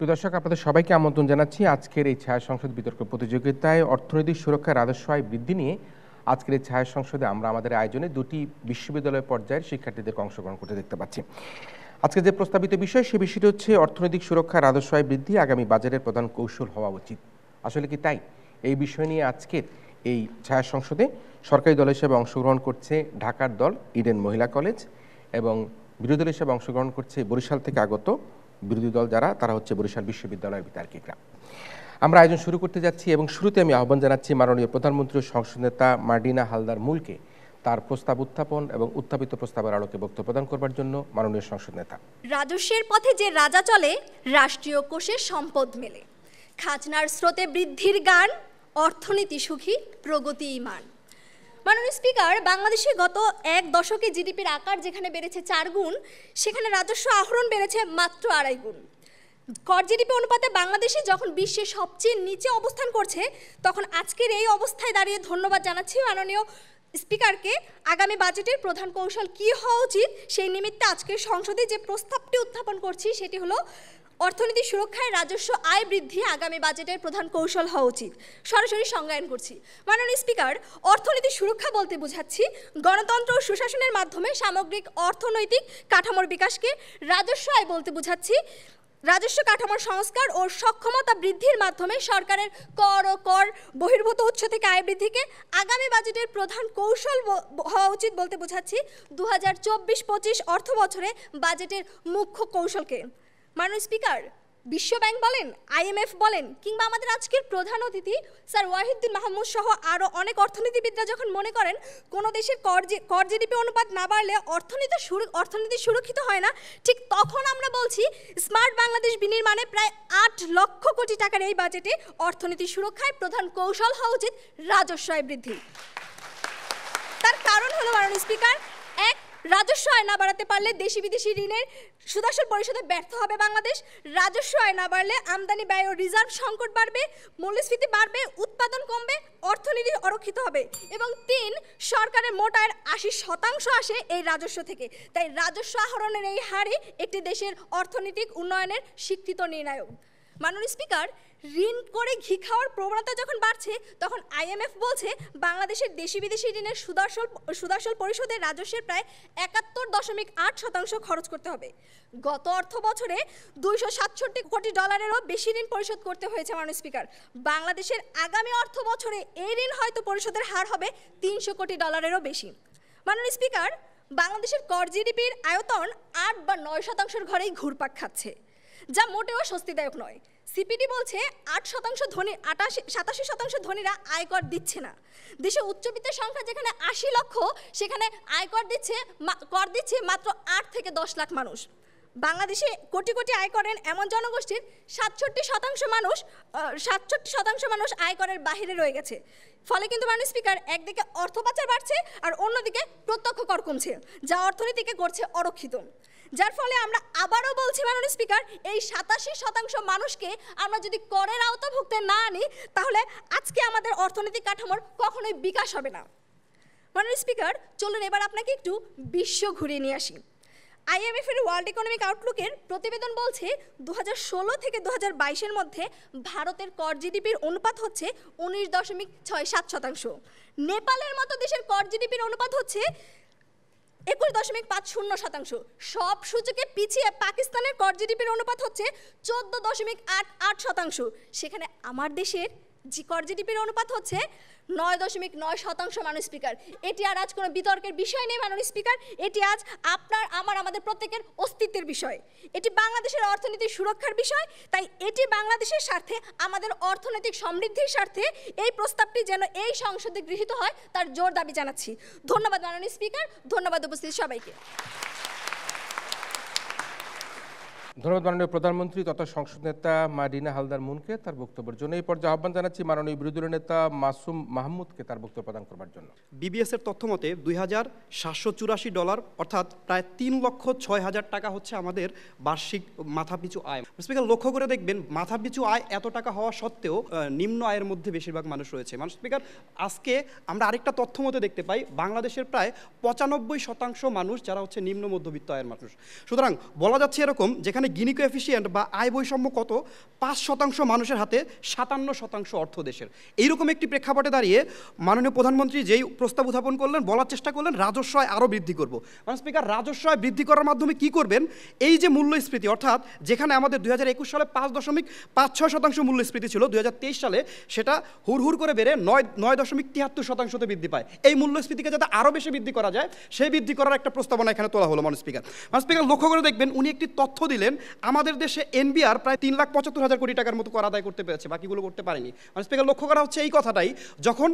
প্রিয় দর্শক, আপনাদের সবাইকে আমন্ত্রণ জানাচ্ছি আজকের এই ছায়া সংসদ বিতর্ক প্রতিযোগিতায়। অর্থনৈতিক সুরক্ষা রাজস্ব আয় বৃদ্ধি নিয়ে আজকের এই ছায়া সংসদে আমরা আমাদের আয়োজনে দুটি বিশ্ববিদ্যালয় পর্যায়ের শিক্ষার্থীদেরকে অংশগ্রহণ করতে দেখতে পাচ্ছি। আজকে যে প্রস্তাবিত বিষয়, সে বিষয়টি হচ্ছে অর্থনৈতিক সুরক্ষা রাজস্ব আয় বৃদ্ধি আগামী বাজেটের প্রধান কৌশল হওয়া উচিত। আসলে কি তাই? এই বিষয় নিয়ে আজকের এই ছায়া সংসদে সরকারি দল হিসেবে অংশগ্রহণ করছে ঢাকার দল ইডেন মহিলা কলেজ, এবং বিরোধী দল হিসেবে অংশগ্রহণ করছে বরিশাল থেকে আগত বিরোধী দল যারা, তারা হচ্ছে বরিশাল বিশ্ববিদ্যালয়ের বিতার্কিকরা। আমরা আয়োজন শুরু করতে যাচ্ছি এবং শুরুতে আমি আহ্বান জানাচ্ছি মাননীয় প্রধানমন্ত্রী ও সংসদ নেতা মার্ডিনা হালদার মুলকে তার প্রস্তাব উত্থাপন এবং উত্থাপিত প্রস্তাবের আলোকে বক্তব্য প্রদান করবার জন্য। মাননীয় সংসদ নেতা। রাজস্বের পথে যে রাজা চলে, রাষ্ট্রীয় কোষে সম্পদ মেলে, খাজনার স্রোতে বৃদ্ধির গান, অর্থনীতি সুখী প্রগতি ইমান। মাননীয় স্পিকার, বাংলাদেশে গত এক দশকে জিডিপির আকার যেখানে বেড়েছে 4 গুণ, সেখানে রাজস্ব আহরণ বেড়েছে মাত্র 2.5 গুণ। কর জিডিপি অনুপাতে বাংলাদেশে যখন বিশ্বের সবচেয়ে নিচে অবস্থান করছে, তখন আজকের এই অবস্থায় দাঁড়িয়ে ধন্যবাদ জানাচ্ছি মাননীয় স্পিকারকে। আগামী বাজেটের প্রধান কৌশল কী হওয়া উচিত, সেই নিমিত্তে আজকের সংসদে যে প্রস্তাবটি উত্থাপন করছি সেটি হলো অর্থনীতি সুরক্ষায় রাজস্ব আয় বৃদ্ধি আগামী বাজেটের প্রধান কৌশল হওয়া উচিত। সরাসরি সংজ্ঞায়ন করছি। মাননীয় স্পিকার, অর্থনীতি সুরক্ষা বলতে বোঝাচ্ছি গণতন্ত্র ও সুশাসনের মাধ্যমে সামগ্রিক অর্থনৈতিক কাঠামোর বিকাশকে। রাজস্ব আয় বলতে বোঝাচ্ছি রাজস্ব কাঠামোর সংস্কার ও সক্ষমতা বৃদ্ধির মাধ্যমে সরকারের কর ও কর বহির্ভূত উৎস থেকে আয় বৃদ্ধিকে। আগামী বাজেটের প্রধান কৌশল হওয়া উচিত বলতে বোঝাচ্ছি 2024-25 অর্থ বছরে বাজেটের মুখ্য কৌশলকে। মাননীয় স্পিকার, বিশ্বব্যাংক বলেন, IMF বলেন, কিংবা আমাদের আজকের প্রধান অতিথি স্যার ওয়াহিদুদ্দিন মাহমুদ সহ আরও অনেক অর্থনীতিবিদরা যখন মনে করেন কোনো দেশের কর জিডিপি অনুপাত না বাড়লে অর্থনীতি সুরক্ষিত হয় না, ঠিক তখন আমরা বলছি স্মার্ট বাংলাদেশ বিনির্মাণে প্রায় 8 লক্ষ কোটি টাকার এই বাজেটে অর্থনীতি সুরক্ষায় প্রধান কৌশল হওয়া উচিত রাজস্ব আয় বৃদ্ধি। তার কারণ হলো মাননীয় স্পিকার, এক, রাজস্ব আয় না বাড়াতে পারলে দেশি বিদেশি ঋণের সুদাসল পরিশোধে ব্যর্থ হবে বাংলাদেশ। রাজস্ব আয় না বাড়লে আমদানি ব্যয় ও রিজার্ভ সংকট বাড়বে, মূল্যস্ফীতি বাড়বে, উৎপাদন কমবে, অর্থনীতি অরক্ষিত হবে। এবং 3, সরকারের মোট আয়ের 80% আসে এই রাজস্ব থেকে। তাই রাজস্ব আহরণের এই হারই একটি দেশের অর্থনৈতিক উন্নয়নের স্বীকৃত নির্ণায়ক। মাননীয় স্পিকার, ঋণ করে ঘি খাওয়ার প্রবণতা যখন বাড়ছে, তখন IMF বলছে বাংলাদেশের দেশি বিদেশি ঋণের সুদাসল পরিশোধের রাজস্বের প্রায় 71.8% খরচ করতে হবে। গত অর্থ বছরে 267 কোটি ডলারেরও বেশি ঋণ পরিশোধ করতে হয়েছে। মাননীয় স্পিকার, বাংলাদেশের আগামী অর্থ বছরে এই ঋণ হয়তো পরিশোধের হার হবে 300 কোটি ডলারেরও বেশি। মাননীয় স্পিকার, বাংলাদেশের কর জিডিপির আয়তন 8 বা 9% ঘরেই ঘুরপাক খাচ্ছে, যা মোটেও স্বস্তিদায়ক নয়। সিপিডি বলছে 8% ধনী, 87% ধনীরা আয়কর দিচ্ছে না। দেশে উচ্চবিত্তের সংখ্যা যেখানে 80 লক্ষ, সেখানে কর দিচ্ছে মাত্র 8 থেকে 10 লাখ মানুষ। বাংলাদেশে কোটি কোটি আয় করেন এমন জনগোষ্ঠীর 67% মানুষ আয়করের বাহিরে রয়ে গেছে। ফলে কিন্তু মাননীয় স্পিকার, একদিকে অর্থ পাচার বাড়ছে আর অন্যদিকে প্রত্যক্ষ কর কমছে, যা অর্থনীতিকে করছে অরক্ষিত। যার ফলে আমরা আবারও বলছি মাননীয় স্পিকার, এই 87% মানুষকে আমরা যদি করের আওতাভুক্ত না আনি, তাহলে আজকে আমাদের অর্থনৈতিক কাঠামোর কখনোই বিকাশ হবে না। মাননীয় স্পিকার, চলুন এবার আপনাকে একটু বিশ্ব ঘুরিয়ে নিয়ে আসি। IMF এর ওয়ার্ল্ড ইকোনমিক আউটলুকের প্রতিবেদন বলছে 2016 থেকে 2022-এর মধ্যে ভারতের কর জিডিপির অনুপাত হচ্ছে 19.67%। নেপালের মতো দেশের কর জিডিপির অনুপাত হচ্ছে 21.50%। সব সূচকে পিছিয়ে পাকিস্তানের কর জিডিপির অনুপাত হচ্ছে 14.88%। সেখানে আমার দেশের কর জিডিপির অনুপাত হচ্ছে 9.9%। মাননীয় স্পিকার, এটি আর আজ কোনো বিতর্কের বিষয় নেই। মাননীয় স্পিকার, এটি আজ আপনার, আমাদের প্রত্যেকের অস্তিত্বের বিষয়। এটি বাংলাদেশের অর্থনীতির সুরক্ষার বিষয়। তাই এটি বাংলাদেশের স্বার্থে, আমাদের অর্থনৈতিক সমৃদ্ধির স্বার্থে এই প্রস্তাবটি যেন এই সংসদে গৃহীত হয়, তার জোর দাবি জানাচ্ছি। ধন্যবাদ মাননীয় স্পিকার, ধন্যবাদ উপস্থিত সবাইকে। ধন্যবাদ মাননীয় প্রধানমন্ত্রী তথা সংসদ নেতা মার্ডিনা হালদার মুনকে তার বক্তব্যের জন্য। এই পর্যায়ে আহ্বান জানাচ্ছি মাননীয় বিরোধী দলের নেতা মাসুম মাহমুদকে তার বক্তব্য প্রদান করবার জন্য। BBS এর তথ্য মতে $2,784 অর্থাৎ প্রায় 3,06,000 টাকা হচ্ছে আমাদের বার্ষিক মাথাপিছু আয়। স্পিকার, লক্ষ্য করে দেখবেন মাথাপিছু আয় এত টাকা হওয়া সত্ত্বেও নিম্ন আয়ের মধ্যে বেশিরভাগ মানুষ রয়েছে। স্পিকার, আজকে আমরা আরেকটা তথ্য মতে দেখতে পাই বাংলাদেশের প্রায় 95% মানুষ যারা হচ্ছে নিম্ন মধ্যবিত্ত আয়ের মানুষ। সুতরাং বলা যাচ্ছে এরকম, যেখানে গিনি কোএফিসিয়েন্ট বা আয় বৈষম্য কত? 5% মানুষের হাতে, 57% অর্থ দেশের। এইরকম একটি প্রেক্ষাপটে দাঁড়িয়ে মাননীয় প্রধানমন্ত্রী যেই প্রস্তাব উত্থাপন করলেন, বলার চেষ্টা করলেন রাজস্ব আয় আরও বৃদ্ধি করব। মানে স্পিকার, রাজস্ব আয় বৃদ্ধি করার মাধ্যমে কি করবেন? এই যে মূল্যস্ফীতি, অর্থাৎ যেখানে আমাদের 2021 সালে 5.56% মূল্যস্ফীতি ছিল, 2023 সালে সেটা হুড় করে বেড়ে 9.73%তে বৃদ্ধি পায়। এই মূল্যস্ফীতিকে যাতে আরও বেশি বৃদ্ধি করা যায়, সেই বৃদ্ধি করার একটা প্রস্তাবনা এখানে তোলা হলো মাননীয় স্পিকার। মাননীয় স্পিকার, লক্ষ্য করে দেখবেন উনি একটি তথ্য দিলেন, আমাদের দেশে এনবিআর প্রায় 3,75,000 কোটি টাকার মতো কর আদায় করতে পেরেছে, বাকিগুলো করতে পারেনি। মাননীয় স্পিকার, লক্ষ্য করা হচ্ছে এই কথাটাই, যখন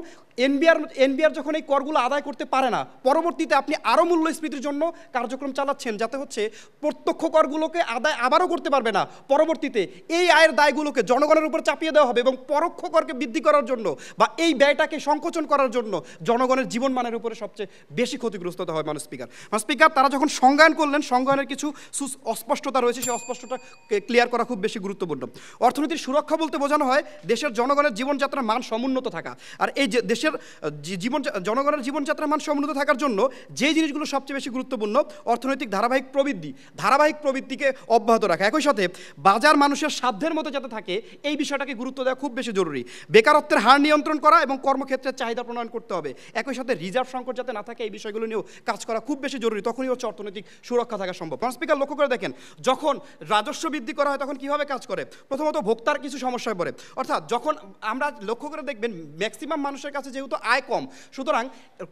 এনবিআর যখন এই করগুলো আদায় করতে পারে না, পরবর্তীতে আপনি আরও মূল্যস্ফীতির জন্য কার্যক্রম চালাচ্ছেন, যাতে হচ্ছে প্রত্যক্ষ করগুলোকে আদায় আবারও করতে পারবে না, পরবর্তীতে এই আয়ের দায়গুলোকে জনগণের উপর চাপিয়ে দেওয়া হবে এবং পরোক্ষ করকে বৃদ্ধি করার জন্য বা এই ব্যয়টাকে সংকোচন করার জন্য জনগণের জীবনমানের উপরে সবচেয়ে বেশি ক্ষতিগ্রস্ততা হয়। মাননীয় স্পিকার, তারা যখন সংজ্ঞায়ন করলেন, সংজ্ঞায়নের কিছু অস্পষ্টতা রয়েছে, সেই অস্পষ্টতা ক্লিয়ার করা খুব বেশি গুরুত্বপূর্ণ। অর্থনীতির সুরক্ষা বলতে বোঝানো হয় দেশের জনগণের জীবনযাত্রার মান সমুন্নত থাকা। আর এই যে দেশের জনগণের জীবনযাত্রার মান সমুন্নত থাকার জন্য যে জিনিসগুলো সবচেয়ে বেশি গুরুত্বপূর্ণ, অর্থনৈতিক ধারাবাহিক প্রবৃদ্ধিকে অব্যাহত রাখা, একই সাথে বাজার মানুষের সাধ্যের মতো যাতে থাকে, এই বিষয়টাকে গুরুত্ব দেওয়া খুব বেশি জরুরি। বেকারত্বের হার নিয়ন্ত্রণ করা এবং কর্মক্ষেত্রের চাহিদা প্রণয়ন করতে হবে, একই সাথে রিজার্ভ সংকট যাতে না থাকে, এই বিষয়গুলো নিয়েও কাজ করা খুব বেশি জরুরি। তখনই হচ্ছে অর্থনৈতিক সুরক্ষা থাকা সম্ভব। স্পিকার, লক্ষ্য করে দেখেন, যখন রাজস্ব বৃদ্ধি করা হয় তখন কিভাবে কাজ করে? প্রথমত ভোক্তার কিছু সমস্যায় পড়ে, অর্থাৎ যখন আমরা লক্ষ্য করে দেখবেন ম্যাক্সিমাম মানুষের কাছে যেহেতু আয় কম, সুতরাং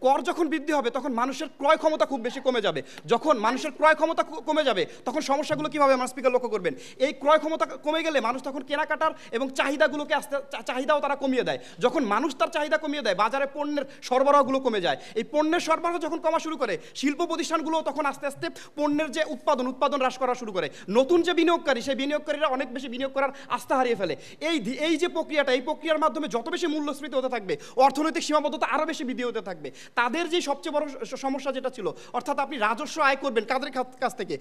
কর যখন বৃদ্ধি হবে তখন মানুষের ক্রয় ক্ষমতা খুব বেশি কমে যাবে। যখন মানুষের ক্রয় ক্ষমতা কমে যাবে তখন সমস্যাগুলো কীভাবে আমার স্পিকার লক্ষ্য করবেন? এই ক্রয় ক্ষমতা কমে গেলে মানুষ তখন কেনাকাটার এবং চাহিদাগুলোকে চাহিদাও তারা কমিয়ে দেয়। যখন মানুষ তার চাহিদা কমিয়ে দেয়, বাজারে পণ্যের সরবরাহগুলো কমে যায়। এই পণ্যের সরবরাহ যখন কমা শুরু করে, শিল্প প্রতিষ্ঠানগুলো তখন আস্তে আস্তে পণ্যের যে উৎপাদন হ্রাস করা শুরু করে। নতুন যে বিনিয়োগকারী, সেই বিনিয়োগকারীরা অনেক বেশি বিনিয়োগ করার আস্থা হারিয়ে ফেলে। এই যে প্রক্রিয়াটা, এই প্রক্রিয়ার মাধ্যমে যত বেশি মূল্যস্ফীতি হতে থাকবে, অর্থনৈতিক সীমাবদ্ধতা আরও বেশি বৃদ্ধি হতে থাকবে। তাদের যে সবচেয়ে বড় সমস্যা যেটা ছিল, অর্থাৎ আপনি রাজস্ব আয় করবেন কাদের কাছ থেকে?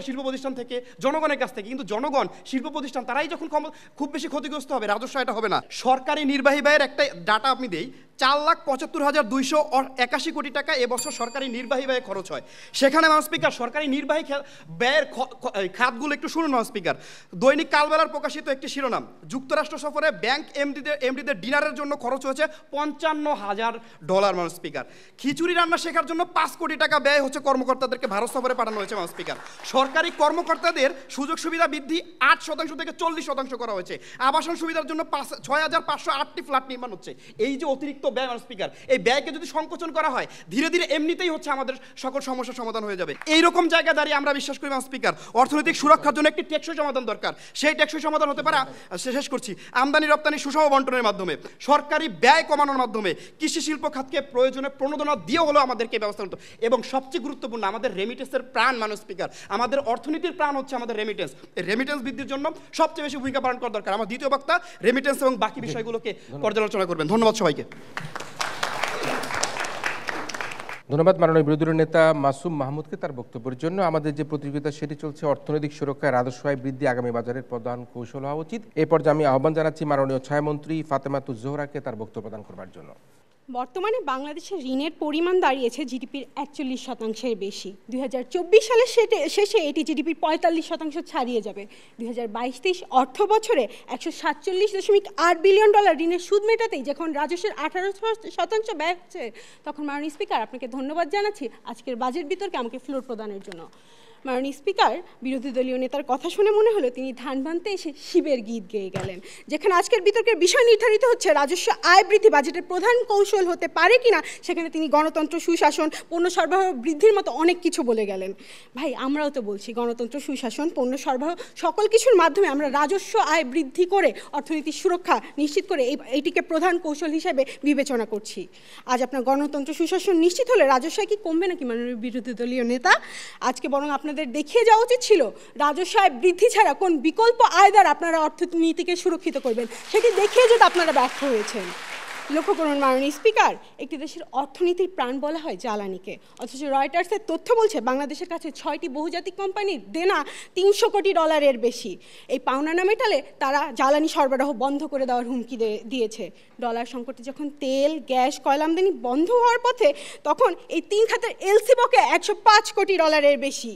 শিল্প প্রতিষ্ঠান থেকে, জনগণের কাছ থেকে। কিন্তু জনগণ, শিল্প প্রতিষ্ঠান তারাই যখন খুব বেশি ক্ষতিগ্রস্ত হবে, রাজস্ব আয়টা হবে না। সরকারি নির্বাহী ব্যয়ের একটা ডাটা আপনি দেই, 4,75,281 কোটি টাকা এবছর সরকারি নির্বাহী ব্যয়ে খরচ হয়। সেখানে মাননীয় স্পিকার, সরকারি নির্বাহী ব্যয়ের খাতগুলো একটু শুনুন মাননীয় স্পিকার। দৈনিক কালবেলার প্রকাশিত একটি শিরোনাম, যুক্তরাষ্ট্র সফরে ব্যাংক এমডিদের ডিনারের জন্য খরচ হয়েছে $55,000 মাননীয় স্পিকার। খিচুড়ি রান্না শেখার জন্য 5 কোটি টাকা ব্যয় হচ্ছে কর্মকর্তাদেরকে ভারত সফরে পাঠানো হয়েছে মাননীয় স্পিকার। সরকারি কর্মকর্তাদের সুযোগ সুবিধা বৃদ্ধি 8% থেকে 40% করা হয়েছে। আবাসন সুবিধার জন্য 6,508টি ফ্ল্যাট নির্মাণ হচ্ছে। এই যে অতিরিক্ত ব্যয় মাননীয় স্পিকার, এই ব্যয়কে যদি সংকোচন করা হয়, ধীরে ধীরে এমনিতেই হচ্ছে আমাদের সকল সমস্যার সমাধান হয়ে যাবে। এইরকম জায়গায় দাঁড়িয়ে আমরা বিশ্বাস করি মাননীয় স্পিকার, অর্থনৈতিক সুরক্ষার জন্য একটি টেকসই সমাধান দরকার। সেই টেকসই সমাধান হতে পারে, শেষ করছি, আমদানি রপ্তানি সুষম বন্টনের মাধ্যমে, সরকারি ব্যয় কমানোর মাধ্যমে, কৃষি শিল্প খাতকে প্রয়োজনে প্রণোদনা দিয়ে হলেও আমাদেরকে ব্যবস্থা করতে, এবং সবচেয়ে গুরুত্বপূর্ণ আমাদের রেমিটেন্সের প্রাণ মাননীয় স্পিকার, আমাদের অর্থনীতির প্রাণ হচ্ছে আমাদের রেমিটেন্স। এই রেমিটেন্স বৃদ্ধির জন্য সবচেয়ে বেশি ভূমিকা পালন করা দরকার। আমার দ্বিতীয় বক্তা রেমিটেন্স এবং বাকি বিষয়গুলোকে পর্যালোচনা করবেন। ধন্যবাদ সবাইকে। ধন্যবাদ মাননীয় বিরোধী দলের নেতা মাসুম মাহমুদকে তার বক্তব্যের জন্য। আমাদের যে প্রতিযোগিতা সেটি চলছে অর্থনৈতিক সুরক্ষায় রাজস্ব আয় বৃদ্ধি আগামী বাজারের প্রধান কৌশল হওয়া উচিত। এই পর্যায়ে আমি আহ্বান জানাচ্ছি মাননীয় ছায়ামন্ত্রী ফাতেমাতুজ জোহরাকে তার বক্তব্য প্রদান করবার জন্য। বর্তমানে বাংলাদেশের ঋণের পরিমাণ দাঁড়িয়েছে জিডিপির 41% বেশি। 2024 সালের শেষে এটি জিডিপির 45% ছাড়িয়ে যাবে। 2022-23 অর্থ বছরে $147.8 বিলিয়ন ঋণের সুদ মেটাতেই যখন রাজস্বের 18% ব্যয় হচ্ছে, তখন মাননীয় স্পিকার আপনাকে ধন্যবাদ জানাচ্ছি আজকের বাজেট বিতর্কে আমাকে ফ্লোর প্রদানের জন্য। মাননীয় স্পিকার, বিরোধী দলীয় নেতার কথা শুনে মনে হলো তিনি ধান ভানতে এসে শিবের গীত গেয়ে গেলেন। যেখানে আজকের বিতর্কের বিষয় নির্ধারিত হচ্ছে রাজস্ব আয় বৃদ্ধি বাজেটের প্রধান কৌশল হতে পারে কিনা, সেখানে তিনি গণতন্ত্র, সুশাসন, পণ্য সরবরাহ বৃদ্ধির মতো অনেক কিছু বলে গেলেন। ভাই, আমরাও তো বলছি গণতন্ত্র, সুশাসন, পণ্য সরবরাহ সকল কিছুর মাধ্যমে আমরা রাজস্ব আয় বৃদ্ধি করে অর্থনীতির সুরক্ষা নিশ্চিত করে এইটিকে প্রধান কৌশল হিসেবে বিবেচনা করছি। আজ আপনার গণতন্ত্র, সুশাসন নিশ্চিত হলে রাজস্ব আয় কি কমবে নাকি মাননীয় বিরোধী দলীয় নেতা? আজকে বরং আপনাদের দেখিয়ে যাওয়া উচিত ছিল রাজস্ব আয় বৃদ্ধি ছাড়া কোন বিকল্প আয় দ্বারা আপনারা অর্থনীতিকে সুরক্ষিত করবেন, সেটি দেখিয়ে যেতে আপনারা ব্যর্থ হয়েছেন। লক্ষ্য করুন মাননীয় স্পিকার, একটি দেশের অর্থনীতির প্রাণ বলা হয় জ্বালানিকে, অথচ রয়টার্সের তথ্য বলছে বাংলাদেশের কাছে 6টি বহুজাতিক কোম্পানির দেনা $300 কোটি বেশি। এই পাওনা না মেটালে তারা জ্বালানি সরবরাহ বন্ধ করে দেওয়ার হুমকি দিয়েছে। ডলার সংকটে যখন তেল, গ্যাস, কয়লা আমদানি বন্ধ হওয়ার পথে, তখন এই 3 খাতের এলসি বকে $105 কোটি বেশি।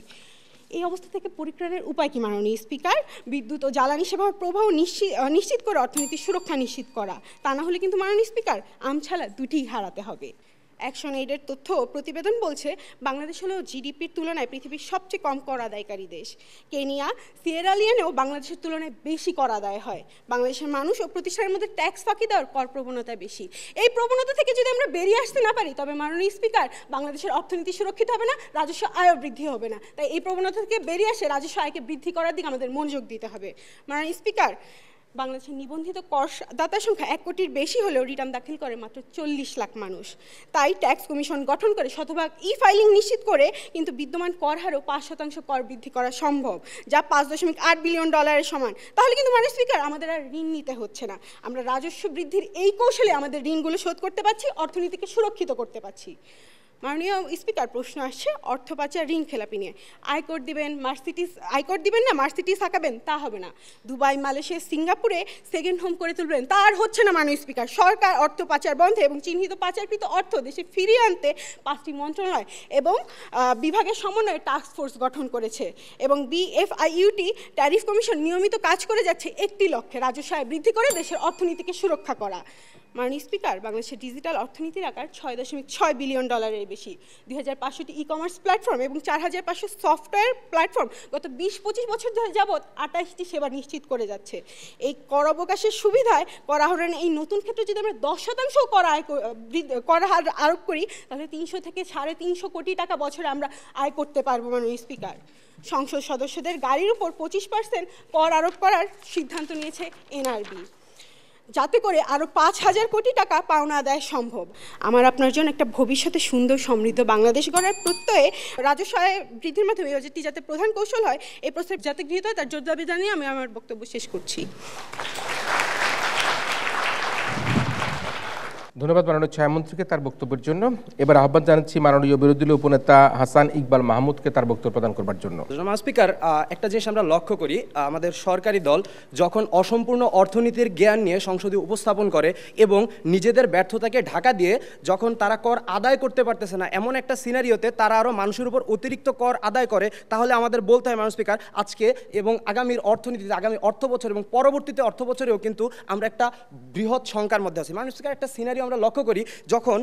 এই অবস্থা থেকে পরিত্রাণের উপায় কি মাননীয় স্পিকার? বিদ্যুৎ ও জ্বালানি সেবার প্রবাহ নিশ্চিত করে অর্থনীতির সুরক্ষা নিশ্চিত করা। তা না হলে কিন্তু মাননীয় স্পিকার আমছালা দুটিই হারাতে হবে। অ্যাকশন এইডের তথ্য প্রতিবেদন বলছে বাংলাদেশ হলো জিডিপির তুলনায় পৃথিবীর সবচেয়ে কম কর আদায়কারী দেশ। কেনিয়া, সিয়েরা লিওনেও বাংলাদেশের তুলনায় বেশি কর আদায় হয়। বাংলাদেশের মানুষ ও প্রতিষ্ঠানের মধ্যে ট্যাক্স ফাঁকি দেওয়ার কর প্রবণতা বেশি। এই প্রবণতা থেকে যদি আমরা বেরিয়ে আসতে না পারি, তবে মাননীয় স্পিকার বাংলাদেশের অর্থনীতি সুরক্ষিত হবে না, রাজস্ব আয়ও বৃদ্ধি হবে না। তাই এই প্রবণতা থেকে বেরিয়ে আসে রাজস্ব আয়কে বৃদ্ধি করার দিকে আমাদের মনোযোগ দিতে হবে। মাননীয় স্পিকার, বাংলাদেশের নিবন্ধিত করদাতার সংখ্যা 1 কোটির বেশি হলেও রিটার্ন দাখিল করে মাত্র 40 লাখ মানুষ। তাই ট্যাক্স কমিশন গঠন করে শতভাগ ফাইলিং নিশ্চিত করে কিন্তু বিদ্যমান কর হারও 5% কর বৃদ্ধি করা সম্ভব, যা $5.8 বিলিয়ন সমান। তাহলে কিন্তু মাননীয় স্পিকার আমাদের আর ঋণ নিতে হচ্ছে না। আমরা রাজস্ব বৃদ্ধির এই কৌশলে আমাদের ঋণগুলো শোধ করতে পারছি, অর্থনীতিকে সুরক্ষিত করতে পারছি। মাননীয় স্পিকার, প্রশ্ন আসছে অর্থ পাচার ঋণ খেলাপি নিয়ে। আয়কর দিবেন না মার্সিডিজ আঁকাবেন, তা হবে না। দুবাই, মালয়েশিয়া, সিঙ্গাপুরে সেকেন্ড হোম করে তুলবেন, তা আর হচ্ছে না। মাননীয় স্পিকার, সরকার অর্থ পাচার বন্ধে এবং চিহ্নিত পাচারকৃত অর্থ দেশে ফিরিয়ে আনতে 5টি মন্ত্রণালয় এবং বিভাগের সমন্বয়ে টাস্ক ফোর্স গঠন করেছে এবং BFIUT ট্যারিফ কমিশন নিয়মিত কাজ করে যাচ্ছে একটি লক্ষ্যে, রাজস্ব আয় বৃদ্ধি করে দেশের অর্থনীতিকে সুরক্ষা করা। মাননীয় স্পিকার, বাংলাদেশের ডিজিটাল অর্থনীতির আকার $6.6 বিলিয়ন বেশি। 2500টি ই-কমার্স প্ল্যাটফর্ম এবং 4500 সফটওয়্যার প্ল্যাটফর্ম গত 20-25 বছর ধরে যাবৎ 28টি সেবা নিশ্চিত করে যাচ্ছে। এই কর অবকাশের সুবিধায় কর আহরণে এই নতুন ক্ষেত্রে যদি আমরা 10% কর হার আরোপ করি, তাহলে 300 থেকে 350 কোটি টাকা বছরে আমরা আয় করতে পারবো। মাননীয় স্পিকার, সংসদ সদস্যদের গাড়ির উপর 25% কর আরোপ করার সিদ্ধান্ত নিয়েছে NRB, যাতে করে আরও 5,000 কোটি টাকা পাওনা আদায় সম্ভব। আমার আপনার জন্য একটা ভবিষ্যতে সুন্দর সমৃদ্ধ বাংলাদেশ গড়ার প্রত্যয়ে রাজস্ব আয় বৃদ্ধির মাধ্যমে এই বাজেটটি যাতে প্রধান কৌশল হয়, এই প্রস্তাব যাতে গৃহীত হয়, তার জোর দাবি জানিয়ে আমি আমার বক্তব্য শেষ করছি। ধন্যবাদ মাননীয় ছায়ামন্ত্রীকে তার বক্তব্যের জন্য। এবার আহ্বান জানাচ্ছি মাননীয় বিরোধী দলীয় উপনেতা হাসান ইকবাল মাহমুদকে তার বক্তব্য প্রদান করবার জন্য। স্পিকার, একটা জিনিস আমরা লক্ষ্য করি, আমাদের সরকারি দল যখন অসম্পূর্ণ অর্থনীতির জ্ঞান নিয়ে সংসদে উপস্থাপন করে এবং নিজেদের ব্যর্থতাকে ঢাকা দিয়ে যখন তারা কর আদায় করতে পারতেছে না, এমন একটা সিনারিওতে তারা আরও মানুষের উপর অতিরিক্ত কর আদায় করে, তাহলে আমাদের বলতে হয় মাননীয় স্পিকার, আজকে এবং আগামীর অর্থনীতিতে আগামী অর্থ বছর এবং পরবর্তীতে অর্থ বছরেও কিন্তু আমরা একটা বৃহৎ সংখ্যার মধ্যে আছি। মাননীয় স্পিকার, একটা সিনারিও আমরা লক্ষ্য করি, যখন